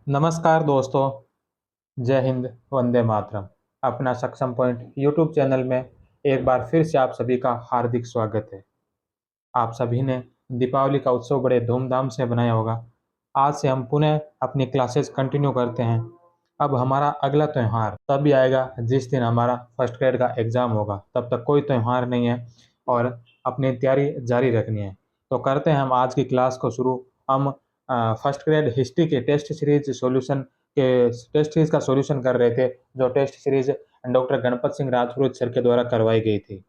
नमस्कार दोस्तों। जय हिंद। वंदे मातरम। अपना सक्षम पॉइंट यूट्यूब चैनल में एक बार फिर से आप सभी का हार्दिक स्वागत है। आप सभी ने दीपावली का उत्सव बड़े धूमधाम से बनाया होगा। आज से हम पुनः अपनी क्लासेस कंटिन्यू करते हैं। अब हमारा अगला त्यौहार तभी आएगा जिस दिन हमारा फर्स्ट ग्रेड का एग्ज़ाम होगा। तब तक कोई त्यौहार नहीं है और अपनी तैयारी जारी रखनी है। तो करते हैं हम आज की क्लास को शुरू। हम फर्स्ट ग्रेड हिस्ट्री के टेस्ट सीरीज का सॉल्यूशन कर रहे थे, जो test series doctor Ganpat Singh Rajpurohit sir के द्वारा करवाई गई थी।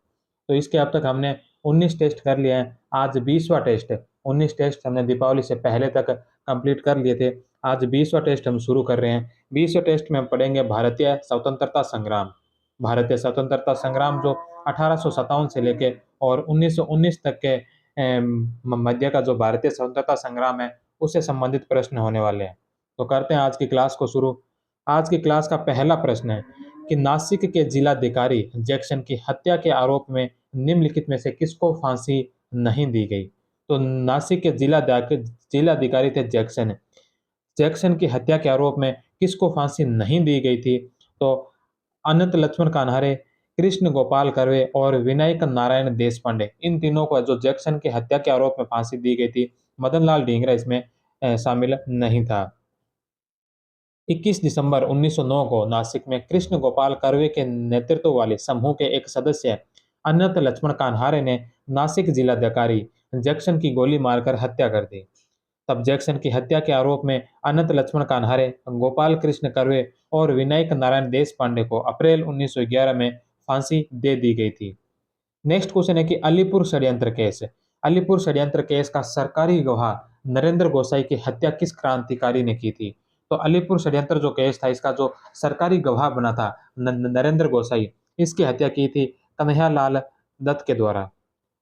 तो इसके अब तक हमने 19 टेस्ट कर लिए हैं। आज 20वां टेस्ट है। 19 टेस्ट हमने दीपावली से पहले तक कंप्लीट कर लिए थे। आज 20वां टेस्ट हम शुरू कर रहे हैं। 20वें टेस्ट में हम पढ़ेंगे भारतीय स्वतंत्रता संग्राम। भारतीय स्वतंत्रता संग्राम जो 1857 से लेके और 1919 तक के मध्य का जो भारतीय स्वतंत्रता संग्राम है, उससे संबंधित प्रश्न होने वाले हैं। तो करते हैं आज की क्लास को शुरू। आज की क्लास का पहला प्रश्न है कि नासिक के जिलाधिकारी जैक्सन की हत्या के आरोप में निम्नलिखित में से किसको फांसी नहीं दी गई। तो नासिक के जिलाधिकारी थे जैक्सन। जैक्सन की हत्या के आरोप में किसको फांसी नहीं दी गई थी। तो अनंत लक्ष्मण कान्हारे, कृष्ण गोपाल कर्वे और विनायक नारायण देशपांडे, इन तीनों को जो जैक्सन की हत्या के आरोप में फांसी दी गई थी, मदन लाल ढींगरा इसमें शामिल नहीं था। 21 दिसंबर 1909 को नासिक में कृष्ण गोपाल कर्वे के नेतृत्व वाले समूह के एक सदस्य अनंत लक्ष्मण कान्हारे ने नासिक जिलाधिकारी जैक्सन की गोली मारकर हत्या कर दी। तब जैक्सन की हत्या के आरोप में अनंत लक्ष्मण कान्हारे, गोपाल कृष्ण कर्वे और विनायक नारायण देशपांडे को अप्रैल 1911 में फांसी दे दी गई थी। नेक्स्ट क्वेश्चन है कि अलीपुर षड्यंत्र केस। अलीपुर षड्यंत्र केस का सरकारी गवाह नरेंद्र गोसाई की हत्या किस क्रांतिकारी ने की थी। तो अलीपुर षड्यंत्र जो केस था, इसका जो सरकारी गवाह बना था नरेंद्र गोसाई, इसकी हत्या की थी कन्हैयालाल दत्त के द्वारा।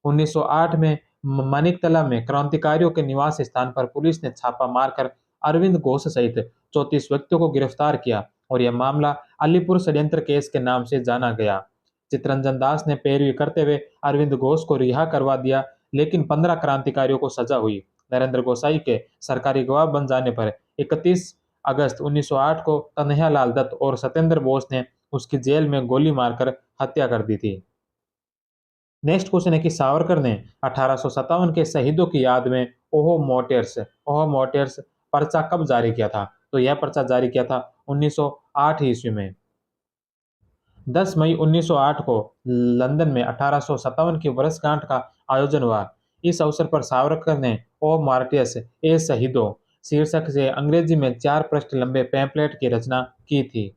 1908 में मानिकतला में क्रांतिकारियों के निवास स्थान पर पुलिस ने छापा मारकर अरविंद घोष सहित 34 व्यक्तियों को गिरफ्तार किया और यह मामला अलीपुर षड्यंत्र केस के नाम से जाना गया। चितरंजन दास ने पैरवी करते हुए अरविंद घोष को रिहा करवा दिया, लेकिन 15 क्रांतिकारियों को सजा हुई। नरेंद्र गोसाई के सरकारी गवाह बन जाने पर 31 अगस्त 1908 को कन्हैयालाल दत्त और सत्येंद्र बोस ने उसकी जेल में गोली मारकर हत्या कर दी थी। नेक्स्ट क्वेश्चन है कि सावरकर ने 1857 के शहीदों की याद में ओहो मोटर्स पर्चा कब जारी किया था। तो यह पर्चा जारी किया था 1908 ईस्वी में। 10 मई 1908 को लंदन में 1857 की वर्षगांठ का आयोजन हुआ। इस अवसर पर सावरकर ने ओ मार्टियर्स ए शहीदों शीर्षक से अंग्रेजी में 4 पृष्ठ लंबे पैम्पलेट की रचना की थी।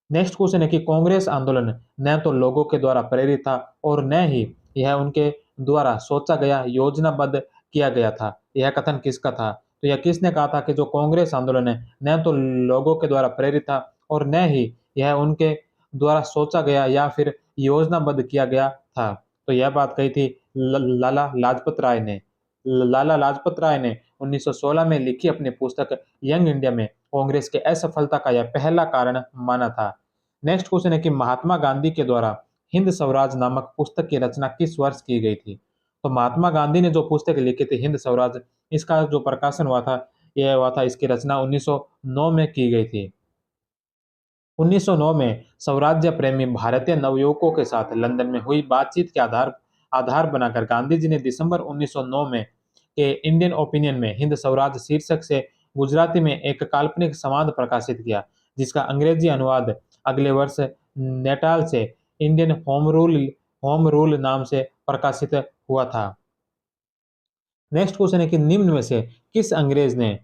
नेक्स्ट क्वेश्चन है कि कांग्रेस आंदोलन न तो लोगों के द्वारा प्रेरित था और न ही यह उनके द्वारा सोचा गया योजनाबद्ध किया गया था। यह कथन किसका था। तो यह किसने कहा था कि जो कांग्रेस आंदोलन है न तो लोगों के द्वारा प्रेरित था और न ही यह उनके द्वारा सोचा गया या फिर योजनाबद्ध किया गया था। तो यह बात कही थी लाला लाजपत राय ने। लाला लाजपत राय ने 1916 में लिखी अपनी पुस्तक यंग इंडिया में कांग्रेस के असफलता का यह पहला कारण माना था। नेक्स्ट क्वेश्चन है कि महात्मा गांधी के द्वारा हिंद स्वराज नामक पुस्तक की रचना किस वर्ष की गई थी। तो महात्मा गांधी ने जो पुस्तक लिखी थी हिंद स्वराज, इसका जो प्रकाशन हुआ था, यह हुआ था, इसकी रचना 1909 में की गई थी। 1909 में स्वराज्य प्रेमी भारतीय नवयुवकों के साथ लंदन में हुई बातचीत के आधार आधार बनाकर गांधी जी ने दिसंबर 1909 में के इंडियन ओपिनियन में हिंद स्वराज शीर्षक से गुजराती में एक काल्पनिक संवाद प्रकाशित किया, जिसका अंग्रेजी अनुवाद अगले वर्ष नेटाल से इंडियन होम रूल नाम से प्रकाशित हुआ था। नेक्स्ट क्वेश्चन है कि निम्न में से किस अंग्रेज ने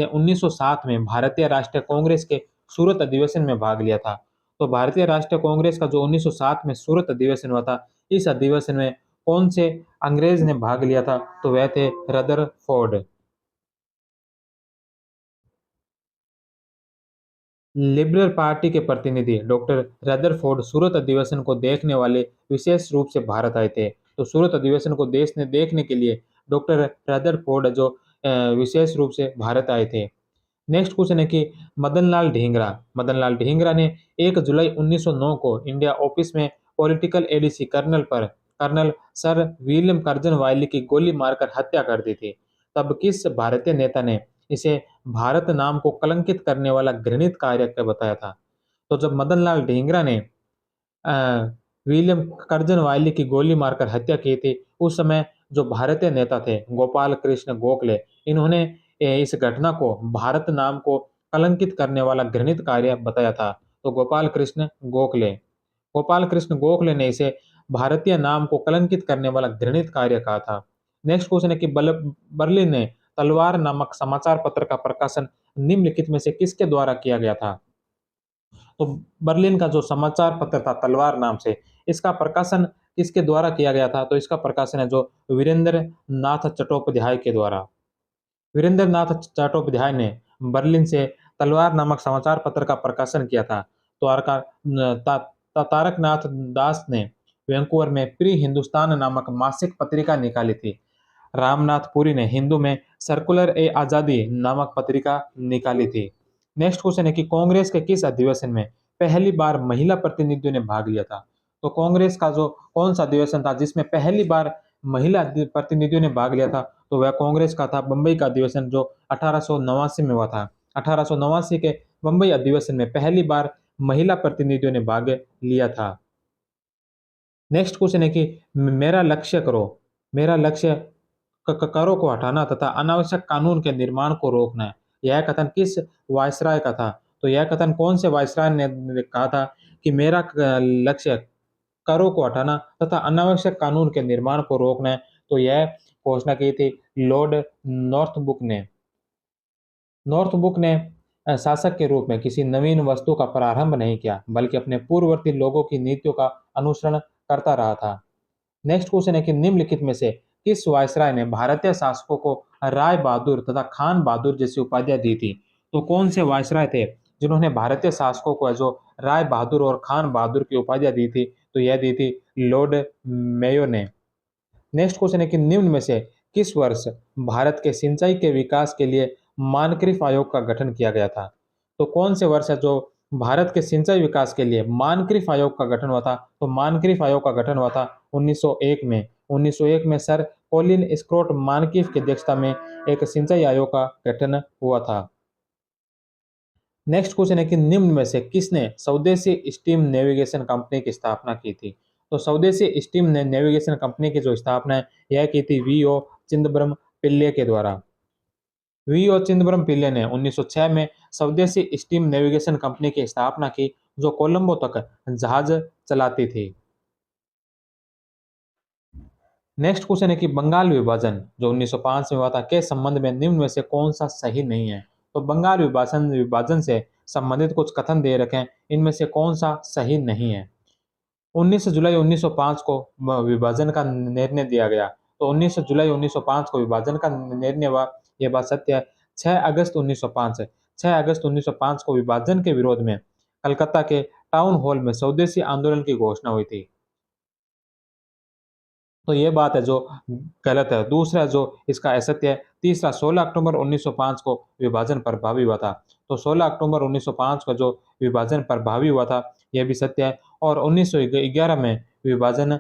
1907 में भारतीय राष्ट्रीय कांग्रेस के सूरत अधिवेशन में भाग लिया था। तो भारतीय राष्ट्रीय कांग्रेस का जो 1907 में सूरत अधिवेशन हुआ था, इस अधिवेशन में कौन से अंग्रेज ने भाग लिया था। तो वह थे रदरफोर्ड। लिबरल पार्टी के प्रतिनिधि डॉक्टर रदरफोर्ड सूरत अधिवेशन को देखने वाले विशेष रूप से भारत आए थे। तो सूरत अधिवेशन को देश ने देखने के लिए डॉक्टर रदरफोर्ड जो विशेष रूप से भारत आए थे। नेक्स्ट क्वेश्चन है कि मदनलाल ढींगरा ने 1 जुलाई 1909 को इंडिया ऑफिस में political ADC colonel sir William Curzon Wyllie की गोली मारकर हत्या कर दी थी। तब किस भारतीय नेता ने इसे भारत नाम को कलंकित करने वाला घृणित कार्य बताया था। तो जब मदन लाल ढींगरा ने अ, विलियम कर्जन वायली की गोली मारकर हत्या की थी, उस समय जो भारतीय नेता थे गोपाल कृष्ण गोखले, इन्होंने इस घटना को भारत नाम को कलंकित करने वाला घृणित कार्य बताया था। तो गोपाल कृष्ण गोखले ने इसे भारतीय नाम को कलंकित करने वाला घृणित कार्य कहा था। नेक्स्ट क्वेश्चन है कि बर्लिन ने तलवार नामक समाचार पत्र का प्रकाशन निम्नलिखित में से किसके द्वारा किया गया था? तो बर्लिन का जो समाचार पत्र था तलवार नाम से, इसका प्रकाशन किसके द्वारा किया गया था? तो इसका प्रकाशन है जो वीरेंद्र नाथ चट्टोपाध्याय के द्वारा। वीरेंद्र नाथ चट्टोपाध्याय ने बर्लिन से तलवार नामक समाचार पत्र का प्रकाशन किया था। तो तारकनाथ दास ने वैंकूवर में प्री हिंदुस्तान नामक मासिक पत्रिका निकाली थी। रामनाथ पुरी ने हिंदू में सर्कुलर ए आजादी नामक पत्रिका निकाली थी। नेक्स्ट क्वेश्चन है कि कांग्रेस के किस अधिवेशन में पहली बार महिला प्रतिनिधियों ने भाग लिया था? तो कांग्रेस का जो कौन सा अधिवेशन था जिसमें पहली बार महिला प्रतिनिधियों ने भाग लिया था? तो वह कांग्रेस का था बंबई का अधिवेशन जो 1889 में हुआ था। 1889 के बंबई अधिवेशन में पहली बार महिला प्रतिनिधियों ने भाग लिया था। नेक्स्ट क्वेश्चन है कि मेरा लक्ष्य करो, मेरा लक्ष्य करों को हटाना तथा अनावश्यक कानून के निर्माण को रोकना है। यह कथन किस वायसराय का था? तो यह कथन कौन से वायसराय ने कहा था कि मेरा लक्ष्य करों को हटाना तथा अनावश्यक कानून के निर्माण को रोकना है? तो यह घोषणा की थी लॉर्ड नॉर्थब्रुक ने। नॉर्थब्रुक ने शासक के रूप में किसी नवीन वस्तु का प्रारंभ नहीं किया, बल्कि अपने पूर्ववर्ती लोगों की नीतियों का अनुसरण करता रहा था। नेक्स्ट क्वेश्चन है कि निम्नलिखित में से किस वायसराय ने भारतीय शासकों को राय बहादुर तथा खान बहादुर जैसी उपाधियां दी थी? तो कौन से वायसराय थे जिन्होंने भारतीय शासकों को जो राय बहादुर और खान बहादुर की उपाधियां दी थी? तो यह दी थी लॉर्ड मेयो ने। नेक्स्ट क्वेश्चन है कि निम्न में से किस वर्ष भारत के सिंचाई के विकास के लिए मानक्रिफ आयोग का गठन किया गया था? तो कौन से वर्ष है जो भारत के सिंचाई विकास के लिए मानक्रिफ आयोग का गठन हुआ था? तो मानक्रिफ आयोग का गठन हुआ था 1901 में। 1901 में सर कॉलिन स्क्रॉट मानक्रिफ की अध्यक्षता में एक सिंचाई आयोग का गठन हुआ था। नेक्स्ट क्वेश्चन है कि निम्न में से किसने स्वदेशी स्टीम नेविगेशन कंपनी की स्थापना की थी? तो स्वदेशी स्टीम नेविगेशन कंपनी की जो स्थापना है यह की थी वी.ओ. चिदंबरम पिल्ले के द्वारा। वी.ओ. चिदंबरम पिल्ले ने 1906 में स्वदेशी स्टीम नेविगेशन कंपनी की स्थापना की जो कोलंबो तक जहाज चलाती थी। नेक्स्ट क्वेश्चन है कि बंगाल विभाजन जो 1905 में हुआ था के संबंध में निम्न में से कौन सा सही नहीं है? तो बंगाल विभाजन विभाजन से संबंधित कुछ कथन दे रखे हैं, इनमें से कौन सा सही नहीं है? 19 जुलाई 1905 को विभाजन का निर्णय दिया गया। तो 19 जुलाई 1905 को विभाजन का निर्णय हुआ, ये बात सत्य है। 6 अगस्त 1905 6 अगस्त 1905 को विभाजन के विरोध में कलकत्ता के टाउन हॉल में स्वदेशी आंदोलन की घोषणा हुई थी। तो ये बात है जो गलत है। दूसरा जो इसका असत्य है, तीसरा 16 अक्टूबर 1905 को विभाजन प्रभावी हुआ था। तो 16 अक्टूबर 1905 को जो विभाजन प्रभावी हुआ था, यह भी सत्य है और 1911 में विभाजन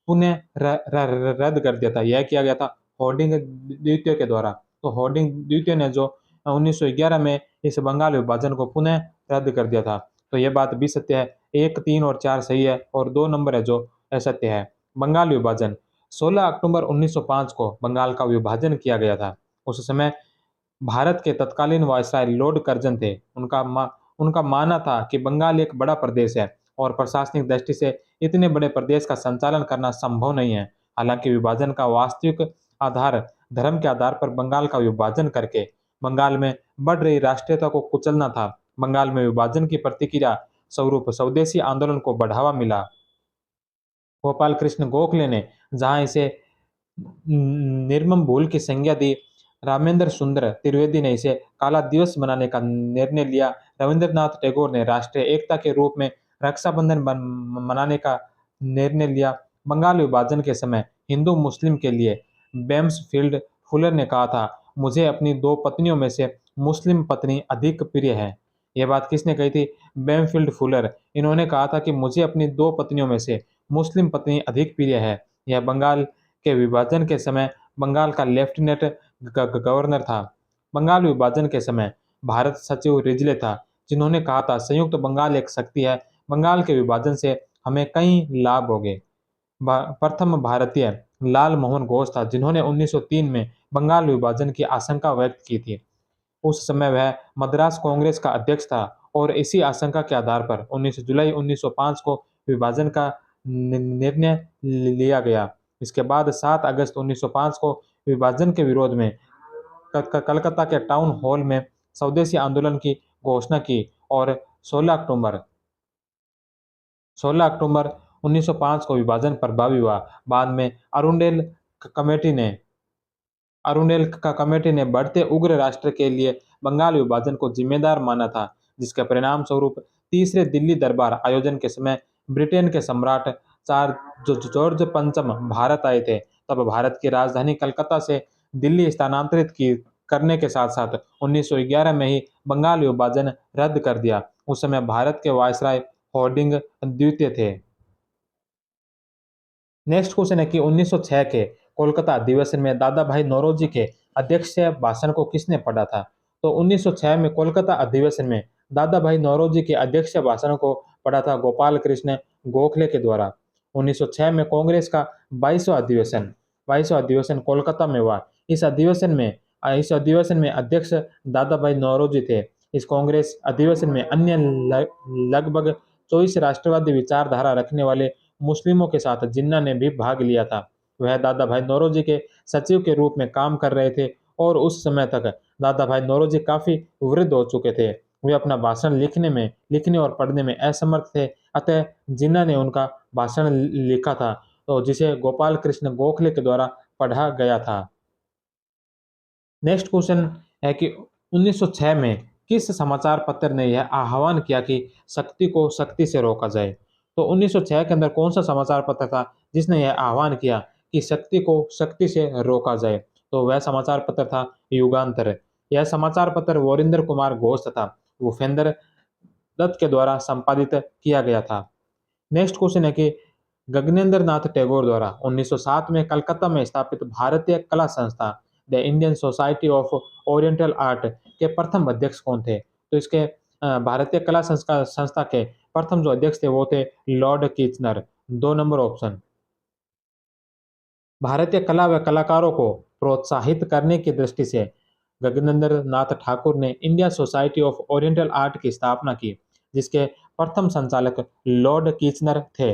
पुनः रद्द कर दिया था। यह किया गया था हार्डिंग द्वितीय के द्वारा। तो हार्डिंग द्वितीय ने जो 1911 में इस बंगाल विभाजन को पुनः रद्द कर दिया था। तो यह बात भी सत्य है। 1, 3 और 4 सही है और 2 नंबर है जो असत्य है। बंगाल विभाजन 16 अक्टूबर 1905 को बंगाल का विभाजन किया गया था। उस समय भारत के तत्कालीन वायसराय लॉर्ड कर्जन थे। उनका मानना था कि बंगाल एक बड़ा प्रदेश है और प्रशासनिक दृष्टि से इतने बड़े प्रदेश का संचालन करना संभव नहीं है। हालांकि विभाजन का वास्तविक आधार धर्म के आधार पर बंगाल का विभाजन करके बंगाल में बढ़ रही राष्ट्रीयता को कुचलना था। बंगाल में विभाजन की प्रतिक्रिया स्वरूप स्वदेशी आंदोलन को बढ़ावा मिला। गोपाल कृष्ण गोखले ने जहां इसे निर्मम भूल की संज्ञा दी, रामेंद्र सुंदर त्रिवेदी ने इसे काला दिवस मनाने का निर्णय लिया, रविंद्रनाथ टैगोर ने राष्ट्रीय एकता के रूप में रक्षाबंधन मनाने का निर्णय लिया। बंगाल विभाजन के समय हिंदू मुस्लिम के लिए बेम्सफील्ड फुलर ने कहा था, मुझे अपनी दो पत्नियों में से मुस्लिम पत्नी अधिक प्रिय है। यह बात किसने कही थी? बेमफील्ड फुलर। इन्होंने कहा था कि मुझे अपनी दो पत्नियों में से मुस्लिम पत्नी अधिक प्रिय है। यह बंगाल के विभाजन के समय बंगाल का लेफ्टिनेंट गवर्नर था। बंगाल विभाजन के समय भारत सचिव रिजले था, जिन्होंने कहा था संयुक्त बंगाल एक शक्ति है, बंगाल के विभाजन से हमें कई लाभ होंगे। प्रथम भारतीय लाल मोहन घोष था, जिन्होंने 1903 में बंगाल विभाजन की आशंका व्यक्त की थी। उस समय वह मद्रास कांग्रेस का अध्यक्ष था और इसी आशंका के आधार पर 19 जुलाई 1905 को विभाजन का निर्णय लिया गया। इसके बाद 7 अगस्त 1905 को विभाजन के विरोध में कलकत्ता के टाउन हॉल में स्वदेशी आंदोलन की घोषणा की और 16 अक्टूबर 1905 को विभाजन प्रभावी हुआ। बाद में कमेटी ने कमेटी ने बढ़ते उग्र राष्ट्र के लिए बंगाल विभाजन को जिम्मेदार माना था, जिसके परिणाम स्वरूप तीसरे दिल्ली दरबार आयोजन के समय ब्रिटेन के सम्राट चार जॉर्ज पंचम भारत आए थे। तब भारत की राजधानी कलकत्ता से दिल्ली स्थानांतरित की करने के साथ साथ 1911 में ही बंगाल विभाजन रद्द कर दिया। उस समय भारत के वायसराय हॉर्डिंग द्वितीय थे। नेक्स्ट क्वेश्चन है कि 1906 के कोलकाता अधिवेशन में दादा भाई नौरोजी के अध्यक्षीय भाषण को किसने पढ़ा था? तो 1906 में कोलकाता अधिवेशन में दादा भाई नौरोजी के अध्यक्षीय भाषण को पढ़ा था गोपाल कृष्ण गोखले के द्वारा। 1906 में कांग्रेस का 22वां अधिवेशन कोलकाता में हुआ। इस अधिवेशन में अध्यक्ष दादा भाई नौरोजी थे। इस कांग्रेस अधिवेशन में अन्य लगभग 24 राष्ट्रवादी विचारधारा रखने वाले मुस्लिमों के साथ जिन्ना ने भी भाग लिया था। वह दादा भाई नौरोजी के सचिव के रूप में काम कर रहे थे और उस समय तक दादा भाई नौरोजी काफी वृद्ध हो चुके थे। वे अपना भाषण लिखने और पढ़ने में असमर्थ थे। अतः जिन्ना ने उनका भाषण लिखा था, तो जिसे गोपाल कृष्ण गोखले के द्वारा पढ़ा गया था। नेक्स्ट क्वेश्चन है कि 1906 में किस समाचार पत्र ने यह आह्वान किया कि शक्ति को शक्ति से रोका जाए? तो 1906 के अंदर कौन सा समाचार पत्र था जिसने यह आह्वान किया कि शक्ति को शक्ति से रोका जाए? तो वह समाचार पत्र था युगांतर। यह समाचार पत्र वरिंदर कुमार घोष तथा भूपेंद्र दत्त के द्वारा संपादित किया गया था। नेक्स्ट क्वेश्चन है कि गगनेंद्र नाथ टैगोर द्वारा 1907 में कलकत्ता में स्थापित भारतीय कला संस्था the Indian society of oriental art के प्रथम अध्यक्ष कौन थे? तो इसके भारतीय कला संस्था के प्रथम जो अध्यक्ष थे वो थे लॉर्ड किचनर। 2 number option. भारतीय कला व कलाकारों को प्रोत्साहित करने की दृष्टि से गगनेंद्र नाथ ठाकुर ने India society of oriental art की स्थापना की, जिसके प्रथम संचालक लॉर्ड किचनर थे।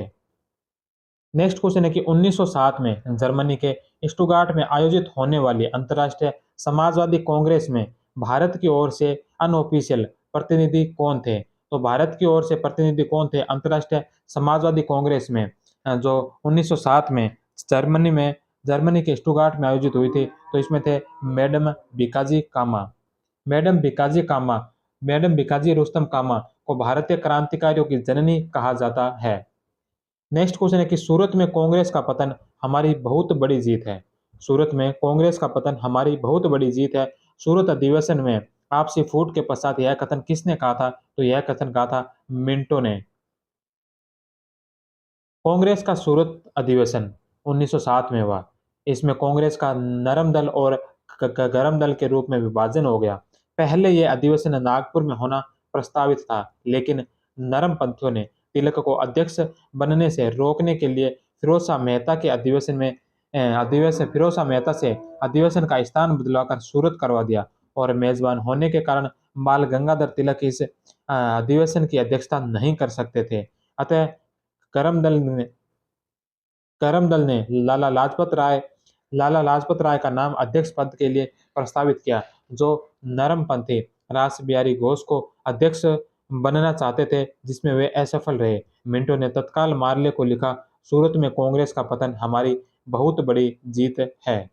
नेक्स्ट क्वेश्चन है कि 1907 में जर्मनी के स्टुटगार्ट में आयोजित होने वाली अंतर्राष्ट्रीय समाजवादी कांग्रेस में भारत की ओर से अनऑफिशियल प्रतिनिधि कौन थे? तो भारत की ओर से प्रतिनिधि कौन थे अंतर्राष्ट्रीय समाजवादी कांग्रेस में, जो 1907 में जर्मनी के स्टुटगार्ट में आयोजित हुई थी? तो इसमें थे मैडम भिकाजी कामा। मैडम भिकाजी कामा मैडम भिकाजी रुस्तम कामा को भारतीय क्रांतिकारियों की जननी कहा जाता है। नेक्स्ट क्वेश्चन है कि सूरत में कांग्रेस का पतन हमारी बहुत बड़ी जीत है। सूरत में कांग्रेस का पतन हमारी बहुत बड़ी जीत है। सूरत अधिवेशन में आपसी फूट के पश्चात यह कथन किसने कहा था? तो यह कथन कहा था मिंटो ने। कांग्रेस का सूरत अधिवेशन 1907 में हुआ। इसमें कांग्रेस का नरम दल और गरम दल के रूप में विभाजन हो गया। पहले यह अधिवेशन नागपुर में होना प्रस्तावित था, लेकिन नरम पंथियों ने तिलक को अध्यक्ष बनने से रोकने के लिए फिरोज शाह मेहता से अधिवेशन का स्थान बदलवाकर सूरत करवा दिया और मेजबान होने के कारण बाल गंगाधर तिलक इस अधिवेशन की अध्यक्षता नहीं कर सकते थे। अतः करम दल ने करम दल ने लाला लाजपत राय का नाम अध्यक्ष पद के लिए प्रस्तावित किया, जो नरमपंथी रास बिहारी घोष को अध्यक्ष बनना चाहते थे, जिसमें वे असफल रहे। मिंटो ने तत्काल मार्ले को लिखा, सूरत में कांग्रेस का पतन हमारी बहुत बड़ी जीत है।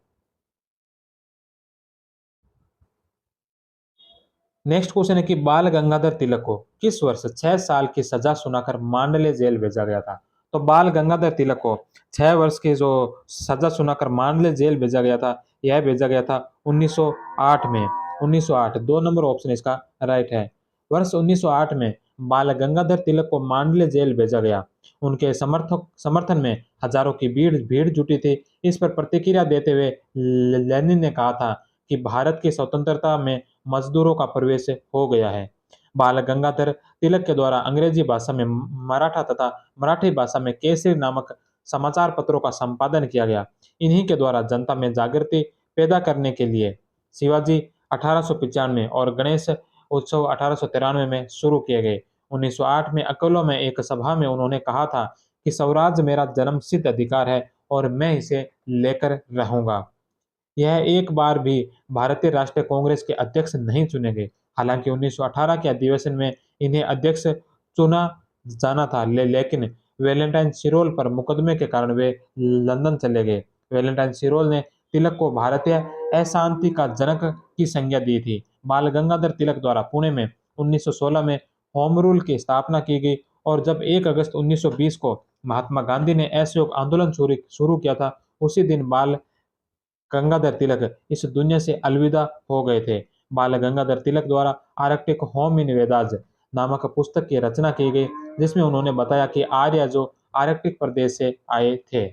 नेक्स्ट क्वेश्चन है कि बाल गंगाधर तिलक को किस वर्ष 6 साल की सजा सुनाकर मांडले जेल भेजा गया था? तो बाल गंगाधर तिलक को 6 वर्ष की जो सजा सुनाकर मांडले जेल भेजा गया था, यह भेजा गया था 1908 में। 1908 2 नंबर ऑप्शन इसका राइट है। वर्ष 1908 में बाल गंगाधर तिलक को मांडले जेल भेजा गया। उनके समर्थन में हजारों की भीड़ भीड़ जुटी थी। इस पर प्रतिक्रिया देते हुए लेनिन ने कहा था कि भारत की स्वतंत्रता में मजदूरों का प्रवेश हो गया है। बाल गंगाधर तिलक के द्वारा अंग्रेजी भाषा में मराठा तथा मराठी भाषा में केसरी नामक समाचार पत्रों का संपादन किया गया। इन्हीं के द्वारा जनता में जागृति पैदा करने के लिए शिवाजी 1895 और गणेश उत्सव 1893 में शुरू किए गए। 1908 में अकोला में एक सभा में उन्होंने कहा था कि स्वराज मेरा जन्मसिद्ध अधिकार है और मैं इसे लेकर रहूंगा। यह एक बार भी भारतीय राष्ट्रीय कांग्रेस के अध्यक्ष नहीं चुने गए। हालांकि 1918 के अधिवेशन में इन्हें अध्यक्ष चुना जाना था, लेकिन वैलेंटाइन सिरोल पर मुकदमे के कारण वे लंदन चले गए। वैलेंटाइन सिरोल ने तिलक को भारतीय अशांति का जनक की संज्ञा दी थी। बाल गंगाधर तिलक द्वारा पुणे में 1916 में होम रूल की स्थापना की गई और जब 1 अगस्त 1920 को महात्मा गांधी ने असहयोग आंदोलन शुरू किया था, उसी दिन बाल गंगाधर तिलक इस दुनिया से अलविदा हो गए थे। बाल गंगाधर तिलक द्वारा आर्कटिक होम इन वेदाज नामक पुस्तक की रचना की गई, जिसमें उन्होंने बताया कि आर्य जो आर्कटिक प्रदेश से आए थे।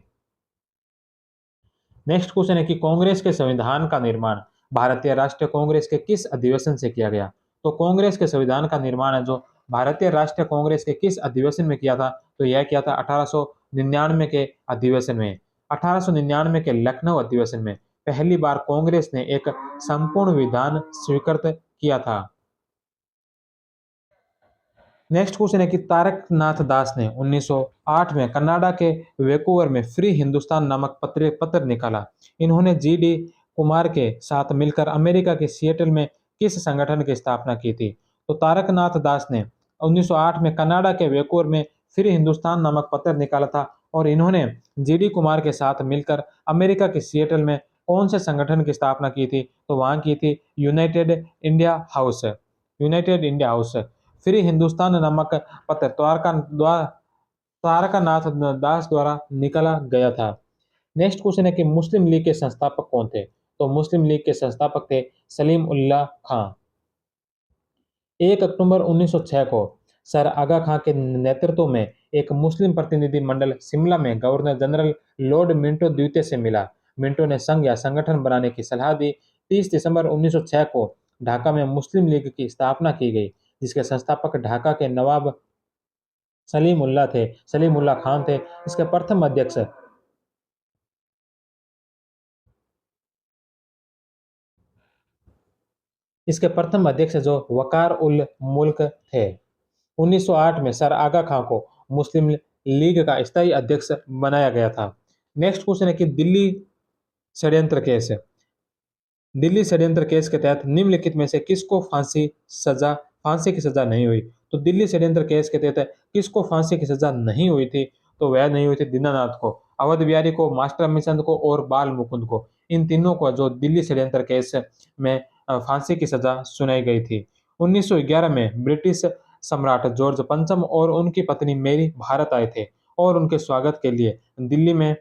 नेक्स्ट क्वेश्चन है कि कांग्रेस के संविधान का निर्माण भारतीय राष्ट्रीय कांग्रेस के किस अधिवेशन से किया गया? तो कांग्रेस के संविधान का निर्माण है जो भारतीय राष्ट्रीय कांग्रेस के किस अधिवेशन में किया था? तो यह किया था 1899 के अधिवेशन में। 1899 के लखनऊ अधिवेशन में पहली बार कांग्रेस ने एक संपूर्ण विधान स्वीकृत किया था। नेक्स्ट क्वेश्चन है कि तारकनाथ दास ने 1908 में कनाडा के वैंकूवर में फ्री हिंदुस्तान नामक पत्र निकाला। इन्होंने जीडी कुमार के साथ मिलकर अमेरिका के सिएटल में किस संगठन की स्थापना की थी? तो तारकनाथ दास ने 1908 में कनाडा के वैंकूवर में फ्री हिंदुस्तान नामक पत्र निकाला था और इन्होंने जीडी कुमार के साथ मिलकर अमेरिका के सिएटल में कौन से संगठन की स्थापना की थी? तो वहां की थी United India house. Free Hindustan नामक पत्र तारकानाथ दास द्वारा निकाला गया था। नेक्स्ट क्वेश्चन है कि मुस्लिम लीग के संस्थापक कौन थे? तो मुस्लिम लीग के संस्थापक थे सलीम उल्लाह खां। 1 अक्टूबर 1906 को सर आगा खां के नेतृत्व में एक मुस्लिम प्रतिनिधि मंडल शिमला में गवर्नर जनरल लॉर्ड मिंटो द्वितीय से मिला। मिंटो ने संघ या संगठन बनाने की सलाह दी। 30 दिसंबर 1906 को ढाका में मुस्लिम लीग की स्थापना की गई, जिसके संस्थापक ढाका के नवाब सलीम उल्लाह खान थे। इसके प्रथम अध्यक्ष जो वकार उल मुल्क थे। 1908 में सर आगा खां को मुस्लिम लीग का स्थायी अध्यक्ष बनाया गया था। नेक्स्ट क्वेश्चन है कि षड्यंत्र केस दिल्ली षड्यंत्र केस के तहत निम्नलिखित में से किसको फांसी की सजा नहीं हुई? तो दिल्ली षड्यंत्र केस के तहत किसको फांसी की सजा नहीं हुई थी? तो वह नहीं हुई थी दीनानाथ को, अवध बिहारी को, मास्टर अमीचंद को और बाल मुकुंद को। इन तीनों को जो दिल्ली षड्यंत्र केस में फांसी की सजा सुनाई गई थी। 1911 में ब्रिटिश सम्राट जॉर्ज पंचम और उनकी पत्नी मेरी भारत आए थे और उनके स्वागत के लिए दिल्ली में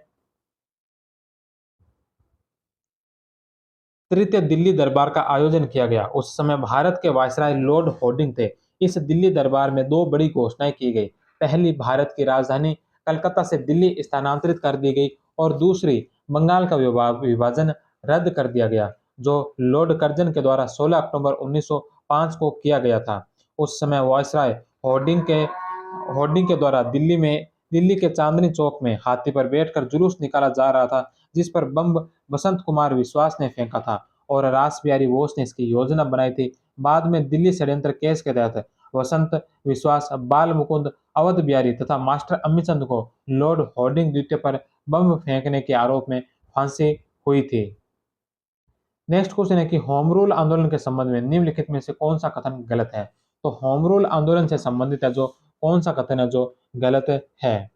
तृतीय दिल्ली दरबार का आयोजन किया गया। उस समय भारत के वायसराय लॉर्ड हॉर्डिंग थे। इस दिल्ली दरबार में दो बड़ी घोषणाएं की गई। पहली, भारत की राजधानी कलकत्ता से दिल्ली स्थानांतरित कर दी गई और दूसरी, बंगाल का विभाजन रद्द कर दिया गया, जो लॉर्ड कर्जन के द्वारा 16 अक्टूबर 1905 को किया गया था। उस समय वायसराय होर्डिंग के द्वारा दिल्ली के चांदनी चौक में हाथी पर बैठकर जुलूस निकाला जा रहा था, जिस पर बम वसंत कुमार विश्वास ने फेंका था और रास बिहारी बोस ने इसकी योजना बनाई थी। बाद में दिल्ली षड्यंत्र केस के तहत वसंत विश्वास, बाल मुकुंद, अवध बिहारी तथा मास्टर अम्मीचंद को लॉर्ड होर्डिंग द्वितीय पर बम फेंकने के आरोप में फांसी हुई थी। नेक्स्ट क्वेश्चन है कि होम रूल आंदोलन के संबंध में निम्नलिखित में से कौन सा कथन गलत है? तो होम रूल आंदोलन से संबंधित है जो कौन सा कथन है जो गलत है?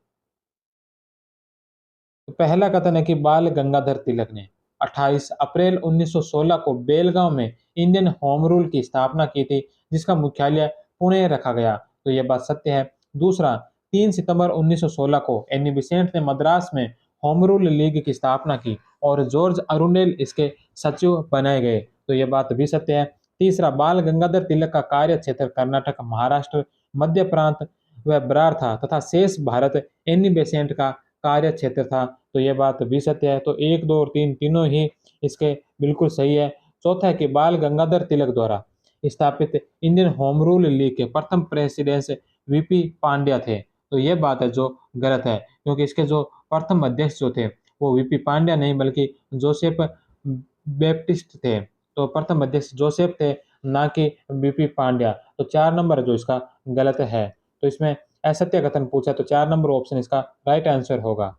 तो पहला कथन है कि बाल गंगाधर तिलक ने 28 अप्रैल 1916 को बेलगांव में इंडियन होम रूल की स्थापना की थी, जिसका मुख्यालय पुणे रखा गया। तो यह बात सत्य है। दूसरा, 3 सितंबर 1916 को एनी बिसेंट ने मद्रास में होम रूल लीग की स्थापना की और जॉर्ज अरुंडेल इसके सचिव बनाए गए। तो यह बात भी सत्य है। तीसरा, बाल गंगाधर तिलक का कार्य क्षेत्र कर्नाटक, महाराष्ट्र, मध्य प्रांत व बरार था तथा शेष भारत एनी बेसेंट का कार्य क्षेत्र था। तो यह बात भी सत्य है। तो 1, 2 और 3 तीनों ही इसके बिल्कुल सही है। चौथा है कि बाल गंगाधर तिलक द्वारा स्थापित इंडियन होम रूल लीग के प्रथम प्रेसिडेंट वीपी पांड्या थे। तो ये बात है जो गलत है, क्योंकि इसके जो प्रथम अध्यक्ष जो थे वो वीपी पांड्या नहीं बल्कि जोसेफ बैप्टिस्ट थे। तो प्रथम अध्यक्ष जोसेफ थे, ना कि वीपी पांड्या। तो 4 नंबर जो इसका गलत है। तो इसमें असत्य कथन पूछा तो 4 नंबर ऑप्शन इसका राइट आंसर होगा।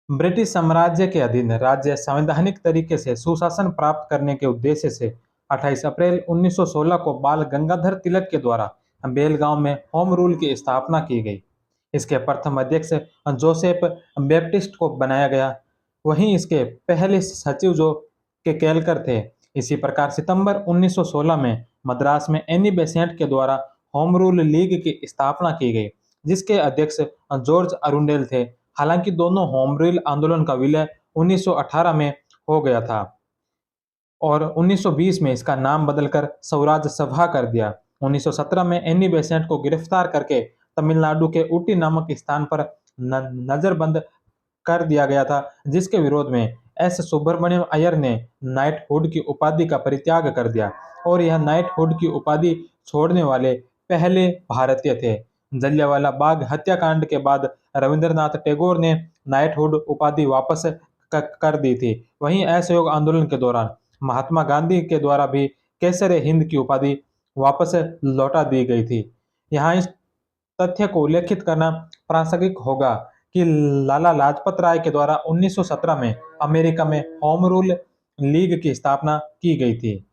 ब्रिटिश साम्राज्य के अधीन राज्य संवैधानिक तरीके से सुशासन प्राप्त करने के उद्देश्य से 28 अप्रैल 1916 को बाल गंगाधर तिलक के द्वारा बेलगांव में होम रूल की स्थापना की गई। इसके प्रथम अध्यक्ष जोसेफ बैप्टिस्ट को बनाया गया। वहीं इसके पहले सचिव जो के केलकर थे। इसी प्रकार सितंबर 1916 में मद्रास में एनी बेसेंट के द्वारा होम रूल लीग की स्थापना की गई, जिसके अध्यक्ष जॉर्ज अरुंडेल थे। हालांकि दोनों होम रूल आंदोलन का विलय 1918 में हो गया था और 1920 में इसका नाम बदलकर स्वराज सभा कर दिया। 1917 में एनी बेसेंट को गिरफ्तार करके तमिलनाडु के ऊटी नामक स्थान पर नजरबंद कर दिया गया था, जिसके विरोध में एस सुब्रमण्यम अय्यर ने नाइटहुड की उपाधि का परित्याग कर दिया और यह नाइटहुड की उपाधि छोड़ने वाले पहले भारतीय थे। जलियांवाला बाग हत्याकांड के बाद रविंद्रनाथ टैगोर ने नाइटहुड उपाधि वापस कर दी थी। वहीं असहयोग आंदोलन के दौरान महात्मा गांधी के द्वारा भी केसर हिंद की उपाधि वापस लौटा दी गई थी। यहाँ इस तथ्य को उल्लेखित करना प्रासंगिक होगा कि लाला लाजपत राय के द्वारा 1917 में अमेरिका में होम रूल लीग की स्थापना की गई थी।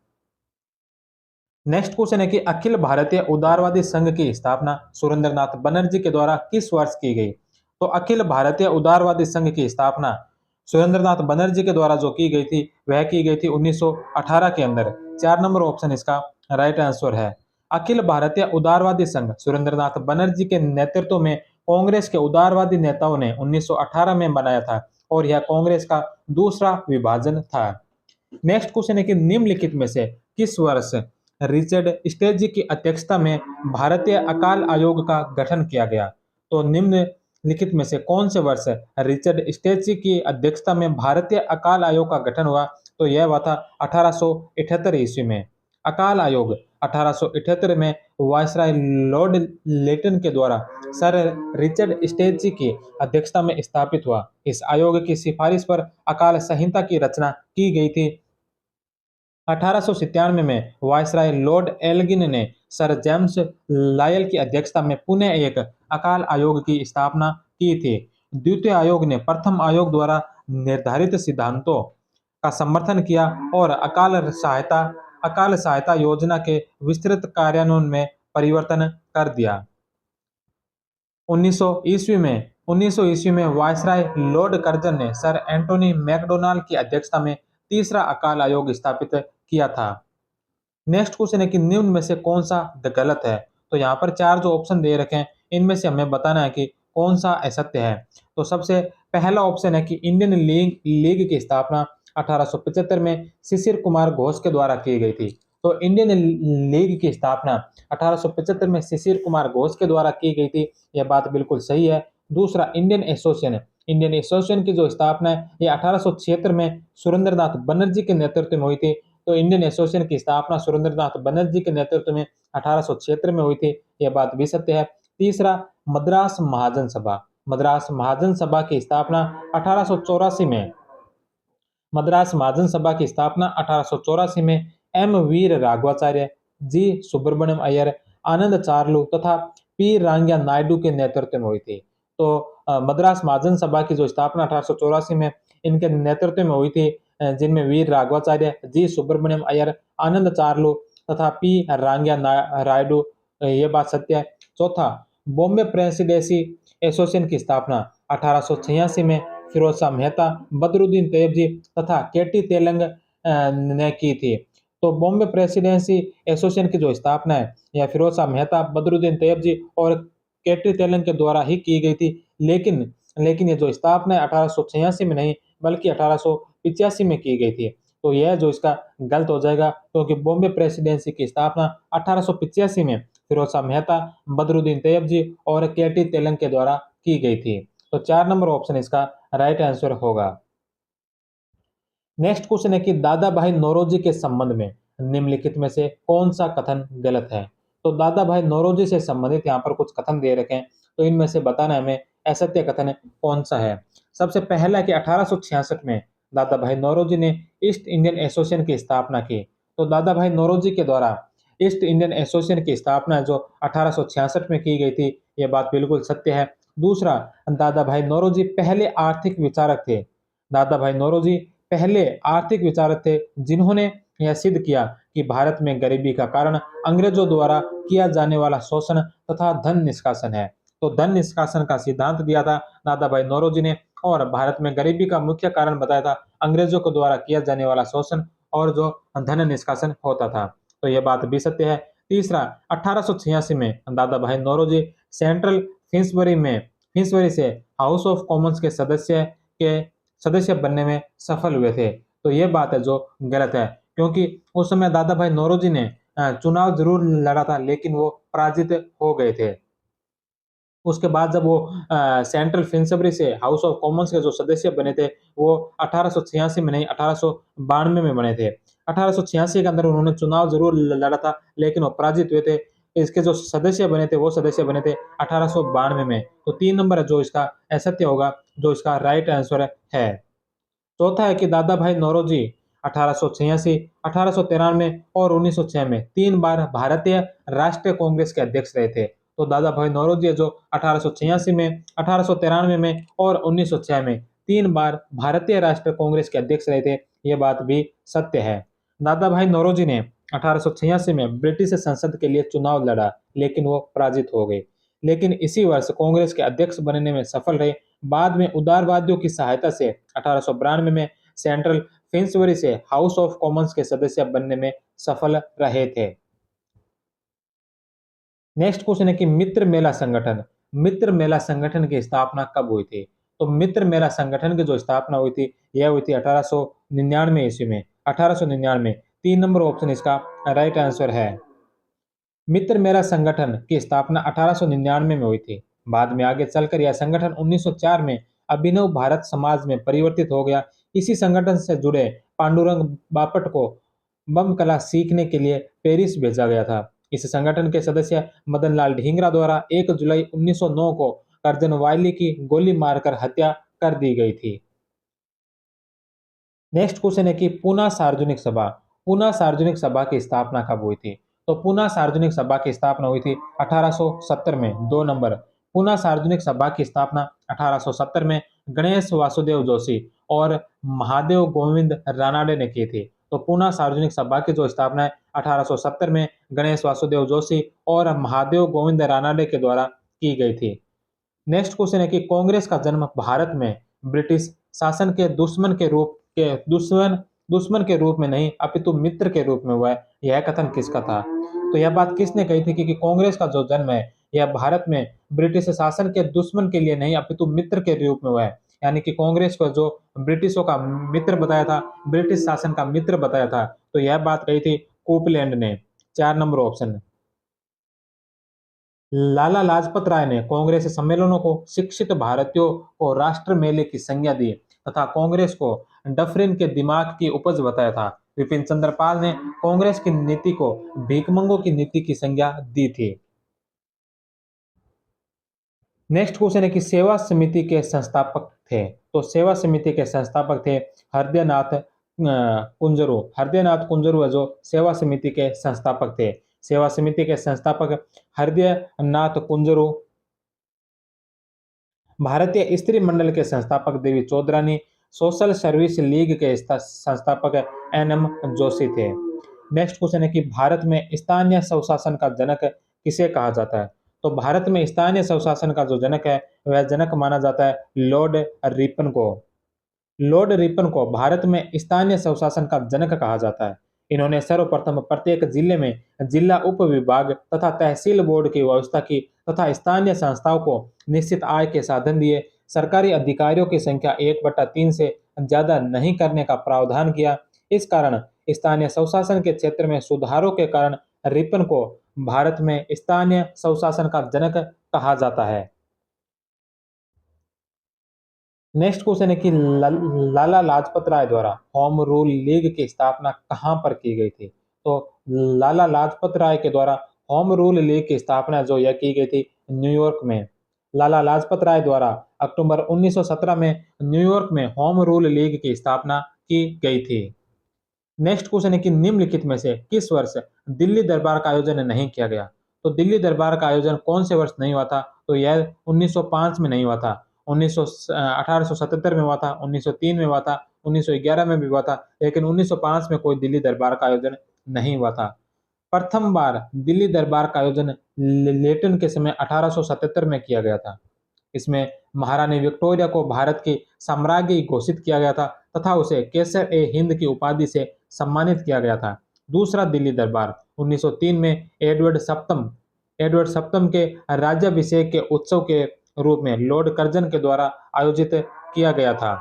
नेक्स्ट क्वेश्चन है कि अखिल भारतीय उदारवादी संघ की स्थापना सुरेंद्रनाथ बनर्जी के द्वारा किस वर्ष की गई? तो अखिल भारतीय उदारवादी संघ की स्थापना सुरेंद्रनाथ बनर्जी के द्वारा जो की गई थी वह की गई थी 1918 के अंदर। 4 नंबर ऑप्शन इसका राइट आंसर है। अखिल भारतीय उदारवादी संघ सुरेंद्रनाथ बनर्जी के नेतृत्व में कांग्रेस के उदारवादी नेताओं ने 1918 में बनाया था और यह कांग्रेस का दूसरा विभाजन था। नेक्स्ट क्वेश्चन है कि निम्नलिखित में से किस वर्ष रिचर्ड स्टेजी की अध्यक्षता में भारतीय अकाल आयोग का गठन किया गया? तो निम्नलिखित में से कौन से वर्ष रिचर्ड स्टेजी की अध्यक्षता में भारतीय अकाल आयोग का गठन हुआ? तो यह हुआ था 1878 ईस्वी में। अकाल आयोग 1878 में वायसराय लॉर्ड लेटन के द्वारा सर रिचर्ड स्टेजी की अध्यक्षता में स्थापित हुआ। इस आयोग की सिफारिश पर अकाल संहिता की रचना की गई थी। 1897 में वायसराय लॉर्ड एल्गिन ने सर जेम्स लायल की अध्यक्षता में पुनः एक अकाल आयोग की स्थापना की थी। द्वितीय आयोग ने प्रथम आयोग द्वारा निर्धारित सिद्धांतों का समर्थन किया और अकाल सहायता योजना के विस्तृत कार्यान्वयन में परिवर्तन कर दिया। 1900 ईस्वी में वायसराय लॉर्ड कर्जन ने सर एंटोनी मैकडोनाल्ड की अध्यक्षता में तीसरा अकाल आयोग स्थापित किया था। नेक्स्ट क्वेश्चन है कि निम्न में से कौन सा गलत है? तो यहाँ पर 4 जो ऑप्शन दे रखे हैं इनमें से हमें बताना है कि कौन सा असत्य है। तो सबसे पहला ऑप्शन है कि इंडियन लीग की स्थापना 1875 में शिशिर कुमार घोष के द्वारा की गई थी। तो इंडियन लीग की स्थापना 1875 में शिशिर कुमार घोष के द्वारा की गई थी, यह बात बिल्कुल सही है। दूसरा इंडियन एसोसिएशन की जो स्थापना है ये 1876 में सुरेंद्रनाथ बनर्जी के नेतृत्व में हुई थी। तो इंडियन एसोसिएशन की स्थापना सुरेंद्रनाथ बनर्जी के नेतृत्व में 1876 में हुई थी, यह बात भी सत्य है। तीसरा मद्रास महाजन सभा की स्थापना 1884 में एम वीर राघवाचार्य, जी सुब्रमण्यम अय्यर, आनंद चार्लू तथा पी रांगया नायडू के नेतृत्व में हुई थी। तो मद्रास महाजन सभा की जो स्थापना 1884 में इनके नेतृत्व में हुई थी, जिनमें वीर राघवाचार्य, जी सुब्रमण्यम अय्यर, आनंद चार्लू तथा पी रांगया नायडू, ये बात सत्य है। चौथा, बॉम्बे प्रेसिडेंसी एसोसिएशन की स्थापना 1886 में फिरोज शाह मेहता, बदरुद्दीन तैयबजी तथा केटी तेलंग ने की थी। तो बॉम्बे प्रेसिडेंसी एसोसिएशन की जो स्थापना है यह फिरोज शाह मेहता, बदरुद्दीन तैयबजी और केटी तेलंग के द्वारा ही की गई थी। लेकिन ये जो स्थापना है 1886 में नहीं बल्कि 1885 में की गई थी। तो यह जो इसका गलत हो जाएगा, क्योंकि बॉम्बे प्रेसिडेंसी की स्थापना 1885 में फिरोज शाह मेहता, बदरुद्दीन तैयबजी और केटी तेलंग के द्वारा की गई थी। तो 4 नंबर ऑप्शन इसका राइट आंसर होगा। नेक्स्ट क्वेश्चन है कि दादा भाई नौरोजी के संबंध में निम्नलिखित में से कौन सा कथन गलत है। तो दादा भाई नौरोजी से संबंधित यहाँ पर कुछ कथन दे रखे हैं, तो इनमें से बताना है हमें असत्य कथन कौन सा है। सबसे पहला है कि 1866 में दादा भाई नौरोजी ने ईस्ट इंडियन एसोसिएशन की स्थापना की। तो दादा भाई नौरोजी के द्वारा ईस्ट इंडियन एसोसिएशन की स्थापना जो 1866 में की गई थी, यह बात बिल्कुल सत्य है। दूसरा, दादा भाई नौरोजी पहले आर्थिक विचारक थे। दादा भाई नौरोजी पहले आर्थिक विचारक थे जिन्होंने यह सिद्ध किया कि भारत में गरीबी का कारण अंग्रेजों द्वारा किया जाने वाला शोषण तथा धन निष्कासन है। तो धन निष्कासन का सिद्धांत दिया था दादा भाई नौरोजी ने, और भारत में गरीबी का मुख्य कारण बताया था अंग्रेजों के द्वारा किया जाने वाला शोषण और जो धन निष्कासन होता था। तो यह बात भी सत्य है। तीसरा, 1886 में दादा भाई नौरोजी सेंट्रल फिंसबरी से हाउस ऑफ कॉमन्स के सदस्य बनने में सफल हुए थे। तो ये बात है जो गलत है, क्योंकि उस समय दादा भाई नौरोजी ने चुनाव जरूर लड़ा था, लेकिन वो पराजित हो गए थे। उसके बाद जब वो सेंट्रल फिंसबरी से हाउस ऑफ कॉमन्स के जो सदस्य बने थे, वो 1886 में नहीं 1892 में बने थे। 1886 के अंदर उन्होंने चुनाव जरूर लड़ा था, लेकिन वो पराजित हुए थे। इसके जो सदस्य बने थे वो सदस्य बने थे 1892 में। तो 3 नंबर है जो इसका असत्य होगा, जो इसका राइट आंसर है। चौथा है कि दादा भाई नौरोजी 1886, 1893 और 1906 में 3 बार भारतीय राष्ट्रीय कांग्रेस के अध्यक्ष रहे थे। तो दादा भाई नौरोजी है जो 1886 में, 1893 में और 1906 में 3 बार भारतीय राष्ट्रीय कांग्रेस के अध्यक्ष रहे थे। ये बात भी सत्य है। दादा भाई नौरोजी ने 1886 में ब्रिटिश संसद के लिए चुनाव लड़ा, लेकिन वो पराजित हो गए। लेकिन इसी वर्ष कांग्रेस के अध्यक्ष बनने में सफल रहे। बाद में उदारवादियों की सहायता से 1892 में सेंट्रल फिंसबरी से हाउस ऑफ कॉमन्स के सदस्य बनने में सफल रहे थे। नेक्स्ट क्वेश्चन है कि मित्र मेला संगठन की स्थापना कब हुई थी। तो मित्र मेला संगठन की जो स्थापना हुई थी, यह हुई थी 1899 ईस्वी में। 1899, 3 नंबर ऑप्शन इसका राइट आंसर है। मित्र मेला संगठन की स्थापना 1899 में हुई थी। बाद में आगे चलकर यह संगठन 1904 में अभिनव भारत समाज में परिवर्तित हो गया। इसी संगठन से जुड़े पांडुरंग बापट को बम कला सीखने के लिए पेरिस भेजा गया था। इस संगठन के सदस्य मदन लाल ढींगरा द्वारा 1 जुलाई 1909 को कर्जन वायली की गोली मारकर हत्या कर दी गई थी। नेक्स्ट क्वेश्चन है कि पूना सार्वजनिक सभा की स्थापना कब हुई थी। तो पूना सार्वजनिक सभा की स्थापना हुई थी 1870 में। 2 नंबर, पूना सार्वजनिक सभा की स्थापना 1870 में गणेश वासुदेव जोशी और महादेव गोविंद रानाडे ने की थी। तो पूना सार्वजनिक सभा की जो स्थापना है 1870 में गणेश वासुदेव जोशी और महादेव गोविंद रानाडे के द्वारा की गई थी। नेक्स्ट क्वेश्चन है कि कांग्रेस का जन्म भारत में ब्रिटिश शासन के दुश्मन के रूप में नहीं अपितु मित्र के रूप में हुआ है। यह कथन किसका था। तो यह बात किसने कही थी कि कांग्रेस का जो जन्म है यह भारत में ब्रिटिश शासन के दुश्मन के लिए नहीं अपितु मित्र के रूप में हुआ है। यानी कि कांग्रेस को जो ब्रिटिशों का मित्र बताया था, ब्रिटिश शासन का मित्र बताया था, तो यह बात कही थी कोपलैंड ने। 4 नंबर ऑप्शन। लाला लाजपत राय ने कांग्रेस सम्मेलनों को शिक्षित भारतीयों को राष्ट्र मेले की संज्ञा दी तथा कांग्रेस को डफरिन के दिमाग की उपज बताया था। विपिन चंद्र पाल ने कांग्रेस की नीति को भीखमंगों की नीति की संज्ञा दी थी। नेक्स्ट क्वेश्चन है कि सेवा समिति के संस्थापक थे। तो सेवा समिति के संस्थापक थे हृदयनाथ कुंजरू है जो सेवा समिति के संस्थापक थे। सेवा समिति के संस्थापक हृदयनाथ कुंजरू। भारतीय स्त्री मंडल के संस्थापक देवी चौधरानी। सोशल सर्विस लीग के संस्थापक एन.एम. जोशी थे। नेक्स्ट क्वेश्चन है कि भारत में स्थानीय स्वशासन का जनक किसे कहा जाता है। तो भारत में स्थानीय स्वशासन का जो जनक है वह जनक माना जाता है लॉर्ड रिपन को। लॉर्ड रिपन को भारत में स्थानीय स्वशासन का जनक कहा जाता है। इन्होंने सर्वप्रथम प्रत्येक जिले में जिला उप विभाग तथा तहसील बोर्ड की व्यवस्था की तथा स्थानीय संस्थाओं को निश्चित आय के साधन दिए। सरकारी अधिकारियों की संख्या 1/3 से ज्यादा नहीं करने का प्रावधान किया। इस कारण स्थानीय स्वशासन के क्षेत्र में सुधारों के कारण रिपन को भारत में स्थानीय स्वशासन का जनक कहा जाता है। नेक्स्ट क्वेश्चन है कि लाला लाजपत राय द्वारा होम रूल लीग की स्थापना कहाँ पर की गई थी? तो लाला लाजपत राय के द्वारा होम रूल लीग की स्थापना जो यह की गई थी न्यूयॉर्क में। लाला लाजपत राय द्वारा अक्टूबर 1917 में न्यूयॉर्क में होम रूल लीग की स्थापना की गई थी। नेक्स्ट क्वेश्चन है कि निम्नलिखित में से किस वर्ष दिल्ली दरबार का आयोजन नहीं किया गया? तो दिल्ली दरबार का आयोजन कौन से वर्ष नहीं हुआ था? तो यह 1905 में नहीं हुआ था। 1877 में हुआ था, 1903 में हुआ था, 1911 में भी हुआ था, लेकिन 1905 में कोई दिल्ली दरबार का आयोजन नहीं हुआ था। प्रथम बार दिल्ली दरबार का आयोजन लेटन के समय 1877 में किया गया था। इसमें महारानी विक्टोरिया को भारत की साम्राज्ञी घोषित किया गया था तथा उसे केसर ए हिंद की उपाधि से सम्मानित किया गया था। दूसरा दिल्ली दरबार 1903 में एडवर्ड सप्तम के राज्याभिषेक के उत्सव के रूप में लॉर्ड कर्जन के द्वारा आयोजित किया गया था।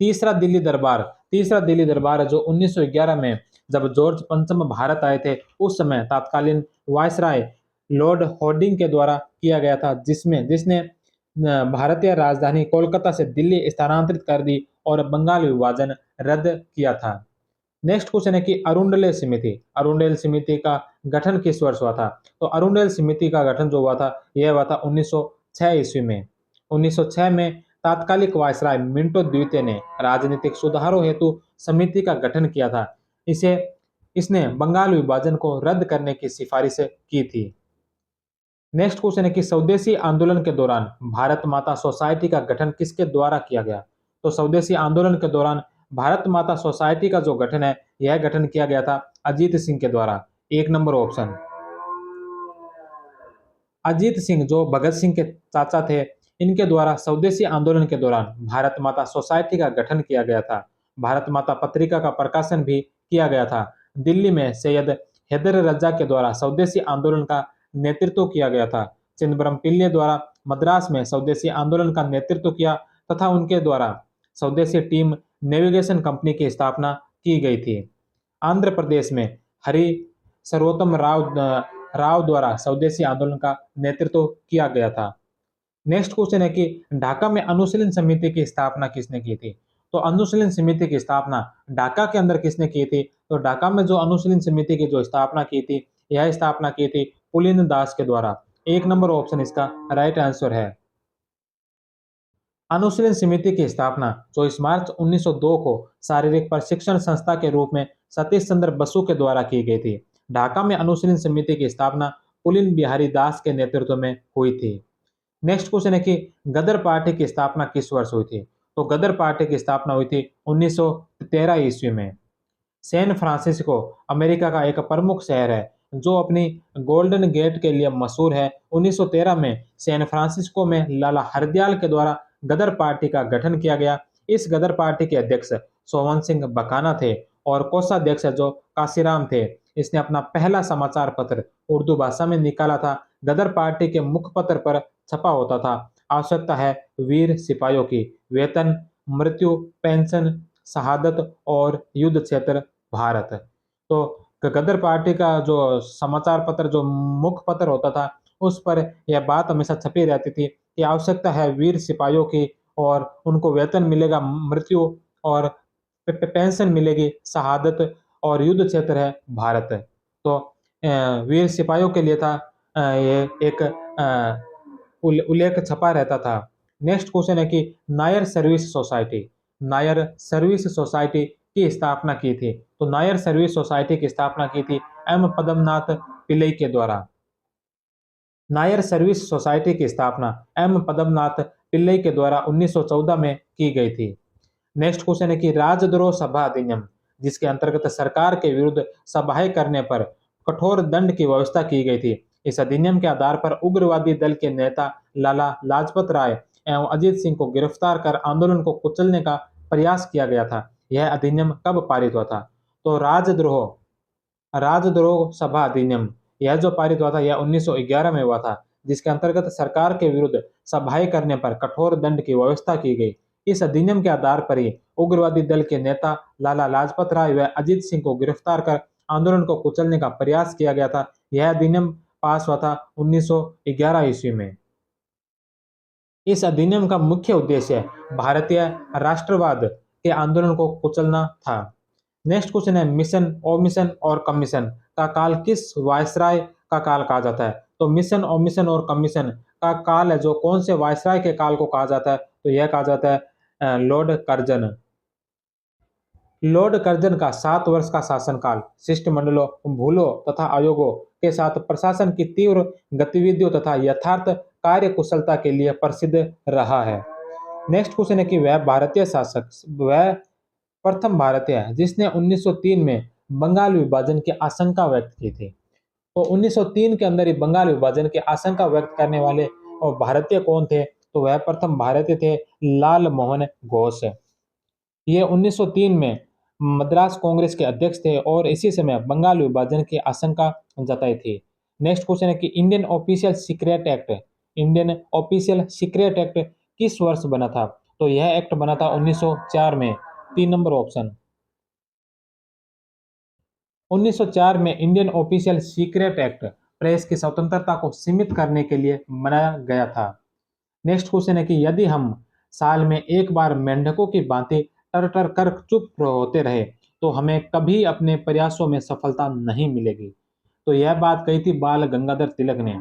तीसरा दिल्ली दरबार जो 1911 में जब जॉर्ज पंचम भारत आए थे उस समय तत्कालीन वायसराय लॉर्ड हॉर्डिंग के द्वारा किया गया था, जिसने भारतीय राजधानी कोलकाता से दिल्ली स्थानांतरित कर दी और बंगाल विभाजन रद्द किया था। नेक्स्ट क्वेश्चन है कि अरुंडेल समिति का गठन किस वर्ष हुआ था? तो अरुंडेल समिति का गठन जो हुआ था यह हुआ था 1906 ईस्वी में। 1906 में तात्कालिक वायसराय मिंटो द्वितीय ने राजनीतिक सुधारों हेतु समिति का गठन किया था। इसे इसने बंगाल विभाजन को रद्द करने की सिफारिश की थी। नेक्स्ट क्वेश्चन है कि स्वदेशी आंदोलन के दौरान भारत माता सोसाइटी का गठन किसके द्वारा किया गया? तो स्वदेशी आंदोलन के दौरान भारत माता सोसाइटी का जो गठन है यह गठन किया गया था अजीत सिंह के द्वारा। एक नंबर ऑप्शन। अजीत सिंह जो भगत सिंह के चाचा थे, इनके द्वारा स्वदेशी आंदोलन के दौरान भारत माता सोसाइटी का गठन किया गया था। भारत माता पत्रिका का प्रकाशन भी किया गया था। दिल्ली में सैयद हैदर रजा के द्वारा स्वदेशी आंदोलन का नेतृत्व किया गया था। चिदम्बरम पिल्ले द्वारा मद्रास में स्वदेशी आंदोलन का नेतृत्व किया तथा उनके द्वारा स्वदेशी टीम नेविगेशन कंपनी की स्थापना की गई थी। आंध्र प्रदेश में हरि सर्वोत्तम राव द्वारा स्वदेशी आंदोलन का नेतृत्व किया गया था। नेक्स्ट क्वेश्चन है कि ढाका में अनुशीलन समिति की स्थापना किसने की थी? तो अनुशीलन समिति की स्थापना ढाका के अंदर किसने की थी? तो ढाका में जो अनुशीलन समिति की जो स्थापना की थी, यह स्थापना की थी पुलिन दास के द्वारा। एक नंबर ऑप्शन इसका राइट आंसर है। अनुशीलन समिति की स्थापना 24 मार्च 1902 को शारीरिक प्रशिक्षण संस्था के रूप में सतीश चंद्र बसु के द्वारा की गई थी। ढाका में अनुशीलन समिति की स्थापना पुलिन बिहारी दास के नेतृत्व में हुई थी। नेक्स्ट क्वेश्चन है कि गदर पार्टी की स्थापना किस वर्ष हुई थी? तो गदर पार्टी की स्थापना हुई थी 1913 ईस्वी में। सैन फ्रांसिस्को अमेरिका का एक प्रमुख शहर है जो अपनी गोल्डन गेट के लिए मशहूर है। 1913 में सैन फ्रांसिस्को में लाला हरदयाल के द्वारा गदर पार्टी का गठन किया गया। इस गदर पार्टी के अध्यक्ष सोवन सिंह बकाना थे और कोषाध्यक्ष जो काशीराम थे। इसने अपना पहला समाचार पत्र उर्दू भाषा में निकाला था। गदर पार्टी के मुखपत्र पर छपा होता था, आवश्यकता है वीर सिपाहियों की, वेतन, मृत्यु, पेंशन, शहादत और युद्ध क्षेत्र भारत। तो गदर पार्टी का जो समाचार पत्र जो मुख्य पत्र होता था उस पर यह बात हमेशा छपी रहती थी कि आवश्यकता है वीर सिपाहियों की और उनको वेतन मिलेगा, मृत्यु और पेंशन मिलेगी, शहादत और युद्ध क्षेत्र है भारत। तो वीर सिपाहियों के लिए था ये एक उल्लेख छपा रहता था। नेक्स्ट क्वेश्चन है कि नायर सर्विस सोसाइटी की स्थापना की थी। तो नायर सर्विस सोसाइटी की स्थापना की थी एम पद्मनाथ पिल्लई के द्वारा। नायर सर्विस सोसाइटी की स्थापना एम पद्मनाथ पिल्लई के द्वारा 1914 में की गई थी। नेक्स्ट क्वेश्चन है कि राजद्रोह सभा अधिनियम जिसके अंतर्गत सरकार के विरुद्ध सभाएं करने पर कठोर दंड की व्यवस्था की गई थी। इस अधिनियम के आधार पर उग्रवादी दल के नेता लाला लाजपत राय एवं अजीत सिंह को गिरफ्तार कर आंदोलन को कुचलने का प्रयास किया गया था। यह अधिनियम कब पारित हुआ था? तो राजद्रोह सभा अधिनियम यह जो पारित हुआ था यह 1911 में हुआ था, जिसके अंतर्गत सरकार के विरुद्ध सभाएं करने पर कठोर दंड की व्यवस्था की गई। इस अधिनियम के आधार पर ही उग्रवादी दल के नेता लाला लाजपत राय व अजीत सिंह को गिरफ्तार कर आंदोलन को कुचलने का प्रयास किया गया था। यह अधिनियम पास हुआ था 1911 ईस्वी में। इस अधिनियम का मुख्य उद्देश्य भारतीय राष्ट्रवाद के आंदोलन को कुचलना था। नेक्स्ट क्वेश्चन है मिशन, ओमिशन और कमीशन का काल किस वायसराय का काल कहा जाता है? तो मिशन, ओमिशन और कमीशन का काल है जो कौन से वायसराय के काल को कहा जाता है? तो यह कहा जाता है लॉर्ड कर्जन। लॉर्ड कर्जन का 7 वर्ष का शासनकाल शिष्टमंडलों, भूलों तथा आयोगों के साथ प्रशासन की तीव्र गतिविधियों तथा यथार्थ कार्य कुशलता के लिए प्रसिद्ध रहा है। नेक्स्ट क्वेश्चन है कि वह प्रथम भारतीय है जिसने 1903 में बंगाल विभाजन की आशंका व्यक्त की थी। तो 1903 के अंदर ही बंगाल विभाजन की आशंका व्यक्त करने वाले और भारतीय कौन थे? तो वह प्रथम भारतीय थे लाल मोहन घोष। ये 1903 में मद्रास कांग्रेस के अध्यक्ष थे और इसी समय बंगाल विभाजन की आशंका जताई थी। नेक्स्ट क्वेश्चन है कि इंडियन ऑफिशियल सीक्रेट एक्ट किस वर्ष बना था? तो यह एक्ट बना था 1904 में। 3 नंबर ऑप्शन। 1904 में Indian official secret act press की स्वतंत्रता को सीमित करने के लिए बनाया गया था। नेक्स्ट क्वेश्चन है कि यदि हम साल में एक बार मेंढकों की भांति टर टर कर चुप होते रहे तो हमें कभी अपने प्रयासों में सफलता नहीं मिलेगी। तो यह बात कही थी बाल गंगाधर तिलक ने।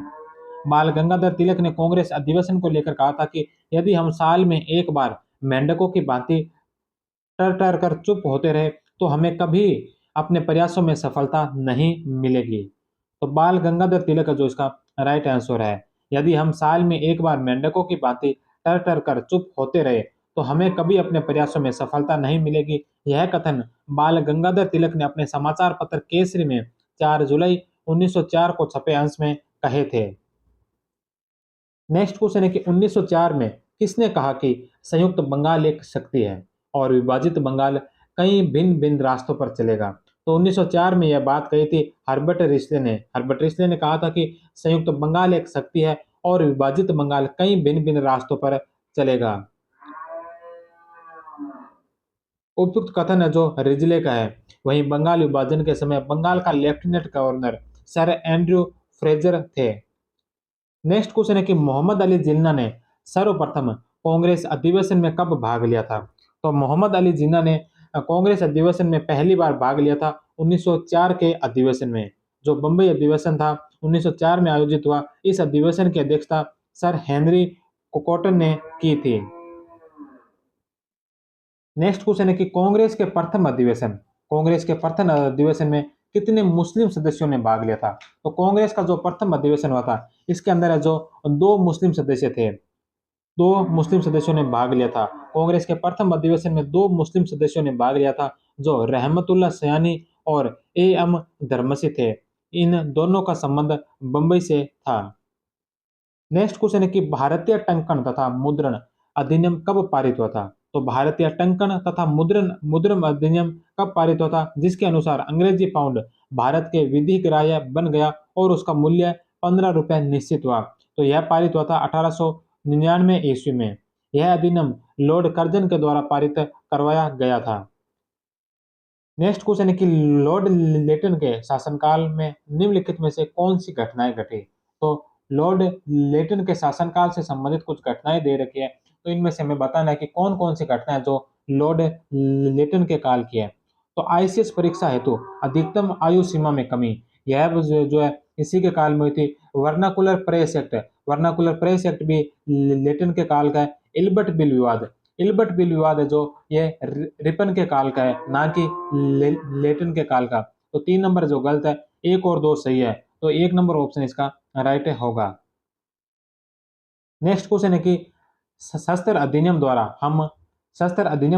बाल गंगाधर तिलक ने कांग्रेस अधिवेशन को लेकर कहा था कि यदि हम साल में एक बार मेंढकों की भांति टर टर कर चुप होते रहे तो हमें कभी अपने प्रयासों में सफलता नहीं मिलेगी। तो बाल गंगाधर तिलक का जो इसका राइट आंसर है। यदि हम साल में एक बार मेंढकों की भांति टर टर कर चुप होते रहे तो हमें कभी अपने प्रयासों में सफलता नहीं मिलेगी। यह कथन बाल गंगाधर तिलक ने अपने समाचार पत्र केसरी में 4 जुलाई 1904 को छपे अंश में कहे थे। नेक्स्ट क्वेश्चन है कि 1904 में किसने कहा कि संयुक्त बंगाल एक शक्ति है और विभाजित बंगाल कई भिन्न भिन्न रास्तों पर चलेगा? तो 1904 में यह बात कही थी हर्बर्ट रिस्ले ने। हर्बर्ट रिस्ले ने कहा था कि संयुक्त बंगाल एक शक्ति है और विभाजित बंगाल कई भिन्न भिन्न रास्तों पर चलेगा। उपयुक्त कथन है जो रिजले का है। वहीं बंगाल विभाजन के समय बंगाल का lieutenant governor sir Andrew Fraser थे। नेक्स्ट क्वेश्चन है कि मोहम्मद अली जिन्ना ने सर्वप्रथम कांग्रेस अधिवेशन में कब भाग लिया था? तो मोहम्मद अली जिन्ना ने कांग्रेस अधिवेशन में पहली बार भाग लिया था 1904 के अधिवेशन में। जो बम्बई अधिवेशन था 1904 में आयोजित हुआ। इस अधिवेशन की अध्यक्षता सर हेनरी कोकोटन ने की थी। नेक्स्ट क्वेश्चन है कि कांग्रेस के प्रथम अधिवेशन में कितने मुस्लिम सदस्यों ने भाग लिया था? तो कांग्रेस का जो प्रथम अधिवेशन हुआ था इसके अंदर है जो 2 मुस्लिम सदस्यों ने भाग लिया था। कांग्रेस के प्रथम अधिवेशन में 2 मुस्लिम सदस्यों ने भाग लिया था जो रहमतुल्लाह सयानी और ए एम धर्मसी थे। इन दोनों का संबंध बंबई से था। नेक्स्ट क्वेश्चन है कि भारतीय टंकण तथा मुद्रण अधिनियम कब पारित हुआ था? तो भारतीय टंकण तथा मुद्रण मुद्रण अधिनियम कब पारित हुआ था? जिसके अनुसार अंग्रेजी पाउंड भारत के विधिक ग्राह्य बन गया और उसका मूल्य 15 रुपए निश्चित हुआ। तो यह पारित हुआ था 1899 ईस्वी में। यह अधिनियम लॉर्ड कर्जन के द्वारा पारित करवाया गया था। नेक्स्ट क्वेश्चन है कि लॉर्ड लेटन के शासनकाल में निम्नलिखित में से कौन सी घटनाएं घटी? तो लॉर्ड लेटन के शासनकाल से संबंधित कुछ घटनाएं दे रखी है। तो इनमें से हमें बताना है कि कौन कौन सी घटनाएं जो लॉर्ड लेटन के काल की है। तो आईसीएस परीक्षा हेतु अधिकतम आयु सीमा में कमी, यह जो है इसी के काल में हुई थी। वर्नाकुलर प्रेस एक्ट भी लेटन के काल का है। इल्बर्ट बिल विवाद है जो ये रिपन के काल का है, ना कि लेटन के काल का। तो 3 नंबर जो गलत है, 1 और 2 सही है। तो 1 नंबर ऑप्शन इसका राइट होगा। नेक्स्ट क्वेश्चन है कि शस्त्र अधिनियम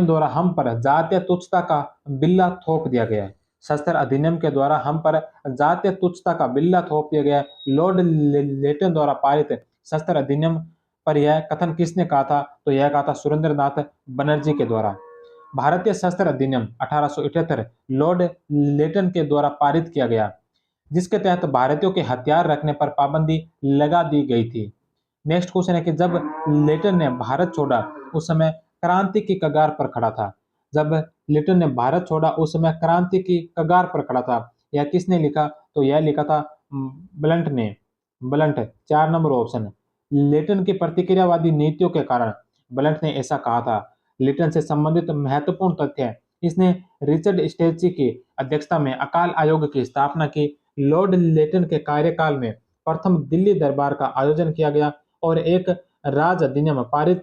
द्वारा हम पर जातीय तुच्छता का बिल्ला थोप दिया गया है। शस्त्र अधिनियम के द्वारा हम पर जातीय तुच्छता का बिल्ला थोप दिया गया है। लॉर्ड लेटन द्वारा पारित शस्त्र अधिनियम पर यह कथन किसने कहा था? तो यह कहा था सुरेंद्रनाथ बनर्जी के द्वारा। भारतीय शस्त्र अधिनियम 1878 लॉर्ड लेटन के द्वारा पारित किया गया, जिसके तहत भारतीयों के हथियार रखने पर पाबंदी लगा दी गई थी। नेक्स्ट क्वेश्चन है कि जब लेटन ने भारत छोड़ा उस समय क्रांति की कगार पर खड़ा था। जब लेटन ने भारत छोड़ा उस समय क्रांति की कगार पर खड़ा था। यह किसने लिखा? तो यह लिखा था ब्लंट ने। Blunt 4 number option. लेटन की प्रतिक्रियावादी नीतियों के कारण ब्लंट ने ऐसा कहा था। लेटन से संबंधित महत्वपूर्ण तथ्य: इसने रिचर्ड स्टेची की अध्यक्षता में अकाल आयोग की स्थापना की। लॉर्ड लेटन के कार्यकाल में प्रथम दिल्ली दरबार का आयोजन किया गया और एक राज अधिनियम पारित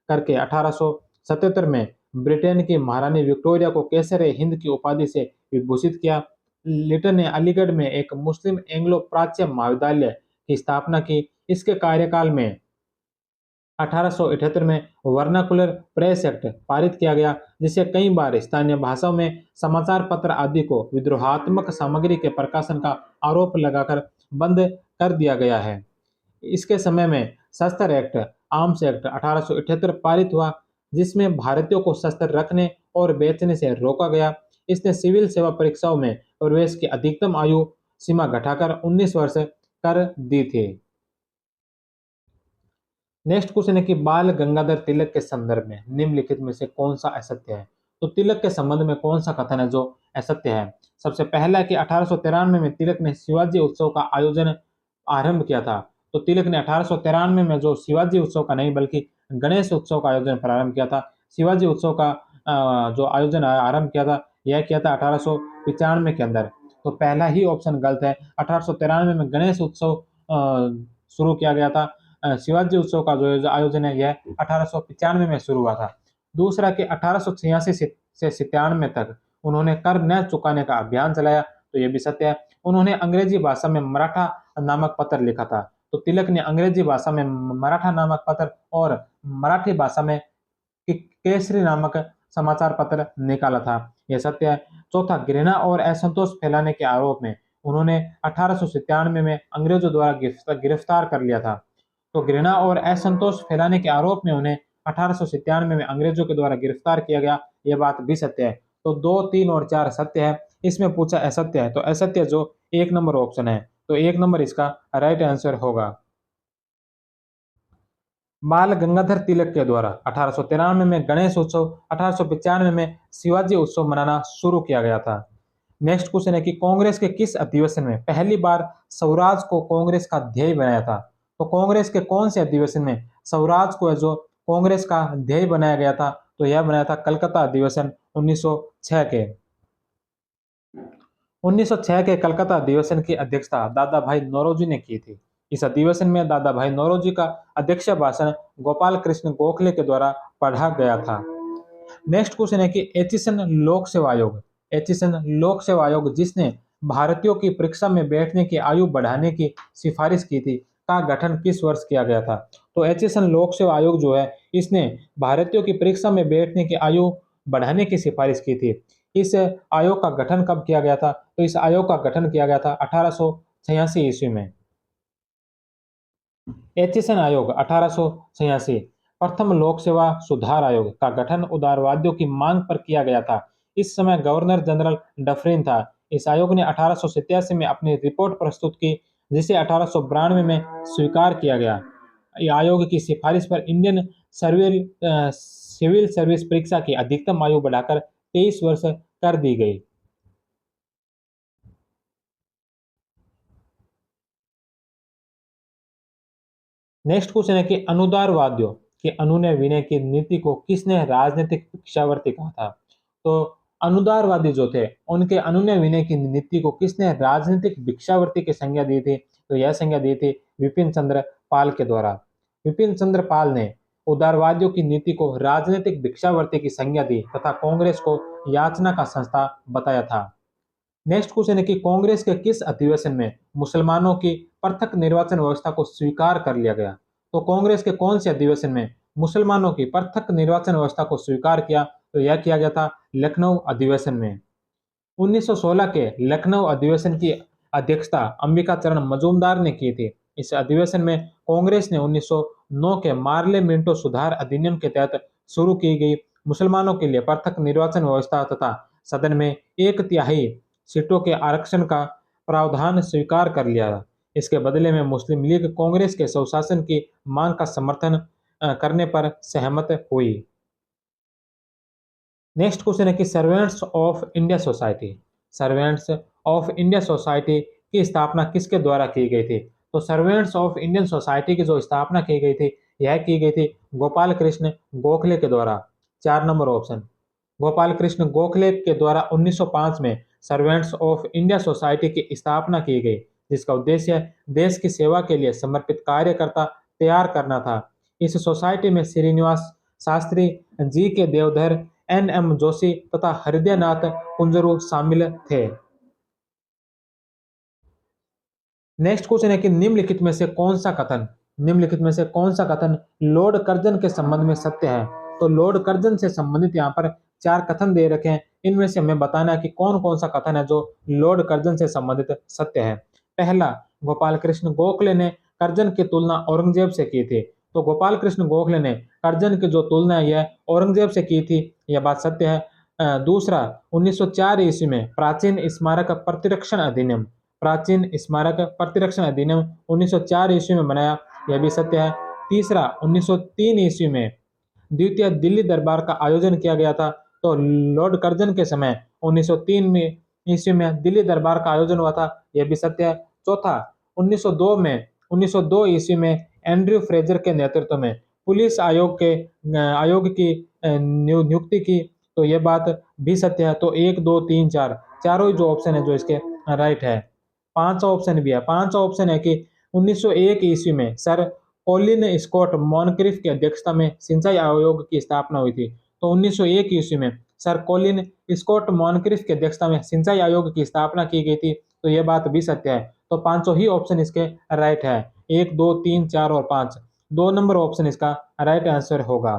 करके 1877 में ब्रिटेन की महारानी विक्टोरिया को केसर हिंद की उपाधि से विभूषित किया। लिटन ने अलीगढ़ में एक मुस्लिम एंग्लो प्राच्य महाविद्यालय की स्थापना की। इसके कार्यकाल में 1878 में वर्नाकुलर प्रेस एक्ट पारित किया गया, जिसे कई बार स्थानीय भाषाओं में समाचार पत्र आदि को विद्रोहात्मक सामग्री के प्रकाशन का आरोप लगाकर बंद कर दिया गया है। इसके समय में शस्त्र एक्ट, आर्म्स एक्ट 1878 पारित हुआ, जिसमें भारतीयों को शस्त्र रखने और बेचने से रोका गया। इसने सिविल सेवा परीक्षाओं में प्रवेश की अधिकतम आयु सीमा घटाकर 19 वर्ष कर दी थी। नेक्स्ट क्वेश्चन है कि बाल गंगाधर तिलक के संदर्भ में निम्नलिखित में से कौन सा असत्य है? तो तिलक के संबंध में कौन सा कथन है जो असत्य है? सबसे पहला है कि 1893 में तिलक ने शिवाजी उत्सव का आयोजन आरंभ किया था। तो तिलक ने 1893 में जो शिवाजी उत्सव का नहीं बल्कि गणेश उत्सव का आयोजन प्रारंभ किया था। शिवाजी उत्सव का जो आयोजन आरंभ किया था, यह किया था 1895 के अंदर। तो पहला ही ऑप्शन गलत है। 1893 में गणेश उत्सव शुरू किया गया था। शिवाजी उत्सव का जो आयोजन है यह 1895 में शुरू हुआ था। दूसरा कि 1886 से 97 तक उन्होंने कर न चुकाने का अभियान चलाया, तो यह भी सत्य है। उन्होंने अंग्रेजी भाषा में मराठा नामक पत्र लिखा था। तो तिलक ने अंग्रेजी भाषा में मराठा नामक पत्र और मराठी भाषा में केसरी नामक समाचार पत्र निकाला था, यह सत्य है। चौथा, घृणा और असंतोष फैलाने के आरोप में उन्होंने 1897 में अंग्रेजों द्वारा गिरफ्तार कर लिया था। तो घृणा और असंतोष फैलाने के आरोप में उन्हें 1897 में अंग्रेजों के द्वारा गिरफ्तार किया गया, यह बात भी सत्य है। तो 2, 3 और 4 सत्य है। इसमें पूछा असत्य है, तो असत्य जो 1 नंबर ऑप्शन है, तो 1 नंबर इसका राइट आंसर होगा। बाल गंगाधर तिलक के द्वारा 1893 में गणेश उत्सव, 1895 में शिवाजी उत्सव मनाना शुरू किया गया था। नेक्स्ट क्वेश्चन है कि कांग्रेस के किस अधिवेशन में पहली बार स्वराज को कांग्रेस का ध्येय बनाया था? तो कांग्रेस के कौन से अधिवेशन में स्वराज को जो कांग्रेस का ध्येय बनाया गया था? तो यह बनाया था कलकत्ता अधिवेशन 1906 के। 1906 के कलकत्ता अधिवेशन की अध्यक्षता दादा भाई नौरोजी ने की थी। इस अधिवेशन में दादा भाई नौरोजी का अध्यक्ष भाषण गोपाल कृष्ण गोखले के द्वारा पढ़ा गया था। नेक्स्ट क्वेश्चन है कि एचिसन लोक सेवा आयोग, एचिसन लोक सेवा आयोग जिसने भारतीयों की परीक्षा में बैठने की आयु बढ़ाने की सिफारिश की थी, का गठन किस वर्ष किया गया था? तो एचिसन लोक सेवा आयोग जो है, इसने भारतीयों की परीक्षा में बैठने की आयु बढ़ाने की सिफारिश की थी। इस आयोग का गठन कब किया गया था? तो इस आयोग का गठन किया गया था 1886 ईस्वी में। एचिसन आयोग 1886 प्रथम लोक सेवा सुधार आयोग का गठन उदारवादियों की मांग पर किया गया था। इस समय गवर्नर जनरल डफरिन था। इस आयोग ने 1887 में अपनी रिपोर्ट प्रस्तुत की, जिसे 1892 में स्वीकार किया गया। आयोग की सिफारिश पर इंडियन सिविल सर्विस परीक्षा की अधिकतम आयु बढ़ाकर 23 वर्ष कर दी गई। नेक्स्ट क्वेश्चन है कि अनुदारवादियों के अनुनय विनय की नीति को किसने राजनीतिक भिक्षावृत्ति कहा था? तो अनुदारवादी जो थे, उनके अनुनय विनय की नीति को किसने राजनीतिक भिक्षावृत्ति की संज्ञा दी थी? तो यह संज्ञा दी थी विपिन चंद्र पाल के द्वारा। विपिन चंद्र पाल ने उदारवादियों की नीति को राजनीतिक भिक्षावृत्ति की संज्ञा दी तथा कांग्रेस को याचना का संस्था बताया था। नेक्स्ट क्वेश्चन है कि कांग्रेस के किस अधिवेशन में मुसलमानों की पृथक निर्वाचन व्यवस्था को स्वीकार कर लिया गया? तो कांग्रेस के कौन से अधिवेशन में मुसलमानों की पृथक निर्वाचन व्यवस्था को स्वीकार किया? तो यह किया गया था लखनऊ अधिवेशन में। 1916 के लखनऊ अधिवेशन की अध्यक्षता अंबिका चरण मजूमदार ने की थी। इस अधिवेशन में कांग्रेस ने 1909 के मार्ले मिंटो सुधार अधिनियम के तहत शुरू की गई मुसलमानों के लिए पृथक निर्वाचन व्यवस्था तथा सदन में 1/3 सीटों के आरक्षण का प्रावधान स्वीकार कर लिया। इसके बदले में मुस्लिम लीग कांग्रेस के स्वशासन की मांग का समर्थन करने पर सहमत हुई। नेक्स्ट क्वेश्चन है कि servants of India society, servants of India society की स्थापना किसके द्वारा की गई थी? तो सर्वेंट्स ऑफ इंडियन सोसाइटी की जो स्थापना की गई थी, यह की गई थी गोपाल कृष्ण गोखले के द्वारा। 4 नंबर ऑप्शन, गोपाल कृष्ण गोखले के द्वारा 1905 में सर्वेंट्स ऑफ इंडिया सोसाइटी की स्थापना की गई, जिसका उद्देश्य देश की सेवा के लिए समर्पित कार्यकर्ता तैयार करना था। इस सोसाइटी में श्रीनिवास शास्त्री, जी के देवधर, एन.एम. जोशी तथा हृदयनाथ कुंजरू शामिल थे। नेक्स्ट क्वेश्चन है कि निम्नलिखित में से कौन सा कथन लॉर्ड कर्जन के संबंध में सत्य है। तो लॉर्ड कर्जन से संबंधित यहाँ पर 4 कथन दे रखे हैं, इनमें से हमें बताना है कि कौन कौन सा कथन है जो लॉर्ड कर्जन से संबंधित सत्य है। पहला, गोपाल कृष्ण गोखले ने कर्जन की तुलना औरंगजेब से की थी। तो गोपाल कृष्ण गोखले ने कर्जन की जो तुलना है यह औरंगजेब से की थी, यह बात सत्य है। दूसरा, 1904 ईस्वी में प्राचीन स्मारक प्रतिरक्षण अधिनियम 1904 ईस्वी में बनाया, यह भी सत्य है। तीसरा, 1903 ईस्वी में द्वितीय दिल्ली दरबार का आयोजन किया गया था। तो लॉर्ड कर्जन के समय 1903 में ईस्वी में दिल्ली दरबार का आयोजन हुआ था, यह भी सत्य है। चौथा, 1902 ईस्वी में एंड्रयू फ्रेजर के नेतृत्व में पुलिस आयोग की नियुक्ति की, तो यह बात भी सत्य है। तो 1, 2, 3, 4 चारों ही जो ऑप्शन है जो इसके राइट है। पांचवा ऑप्शन भी है। पांचवा ऑप्शन है कि 1901 ईस्वी में सर कॉलिन स्कॉट मॉनक्रिफ की अध्यक्षता में सिंचाई आयोग की स्थापना हुई थी। तो 1901 ईस्वी में सर कॉलिन स्कॉट मॉनक्रिफ की अध्यक्षता में सिंचाई आयोग की स्थापना की गई थी, तो यह बात भी सत्य है। तो पांचों ही ऑप्शन इसके राइट है। 1, 2, 3, 4 और 5, 2 नंबर ऑप्शन इसका राइट आंसर होगा।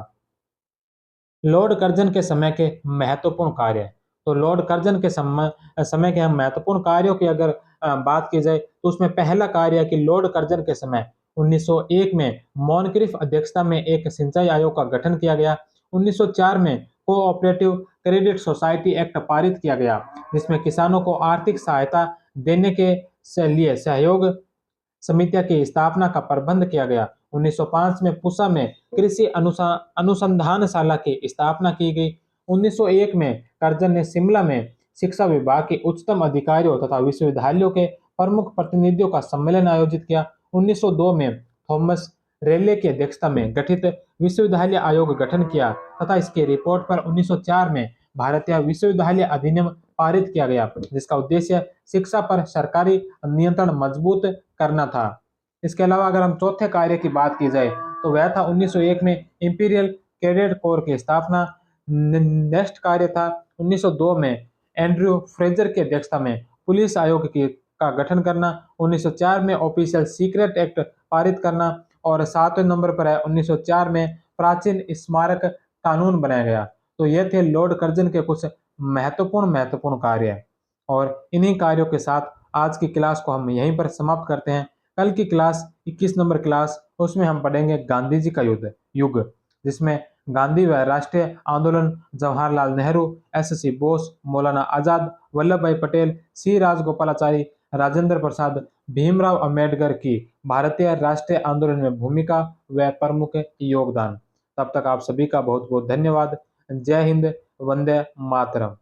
लॉर्ड कर्जन के समय के महत्वपूर्ण कार्य। तो लॉर्ड कर्जन के समय के हम महत्वपूर्ण कार्यों की अगर बात की जाए तो उसमें पहला कार्य है कि लॉर्ड कर्जन के समय 1901 में मॉनक्रिफ अध्यक्षता में एक सिंचाई आयोग का गठन किया गया। 1904 में कोऑपरेटिव क्रेडिट सोसाइटी एक्ट पारित किया गया, जिसमें किसानों को आर्थिक सहायता देने के लिए सहयोग समितियों की स्थापना का प्रबंध किया गया। 1905 में पूसा में कृषि अनुसंधानशाला की स्थापना की गई। 1901 में कर्जन ने शिमला में शिक्षा विभाग के उच्चतम अधिकारियों तथा विश्वविद्यालयों के प्रमुख प्रतिनिधियों का सम्मेलन आयोजित किया। 1902 में थॉमस रेले की अध्यक्षता में गठित विश्वविद्यालय आयोग गठन किया तथा इसके रिपोर्ट पर 1904 में भारतीय विश्वविद्यालय अधिनियम पारित किया गया, जिसका उद्देश्य शिक्षा पर सरकारी नियंत्रण मजबूत करना था। इसके अलावा अगर हम चौथे कार्य की बात की जाए तो वह था 1901 में इंपीरियल कैडेट कोर की स्थापना। नेक्स्ट कार्य था 1902 में एंड्रयू फ्रेजर की अध्यक्षता में पुलिस आयोग का गठन करना। 1904 में ऑफिशियल सीक्रेट एक्ट पारित करना और 7वें नंबर पर है 1904 में प्राचीन स्मारक कानून बनाया गया। तो ये थे लॉर्ड कर्जन के कुछ महत्वपूर्ण कार्य। और इन्हीं कार्यों के साथ आज की क्लास को हम यहीं पर समाप्त करते हैं। कल की क्लास 21 नंबर क्लास, उसमें हम पढ़ेंगे गांधी जी का युग, जिसमें गांधी व राष्ट्रीय आंदोलन, जवाहरलाल नेहरू, एस.सी. बोस, मौलाना आजाद, वल्लभ भाई पटेल, सी राजगोपालाचारी, राजेंद्र प्रसाद, भीमराव अंबेडकर की भारतीय राष्ट्रीय आंदोलन में भूमिका व प्रमुख योगदान। तब तक आप सभी का बहुत बहुत धन्यवाद। जय हिंद, वंदे मातरम।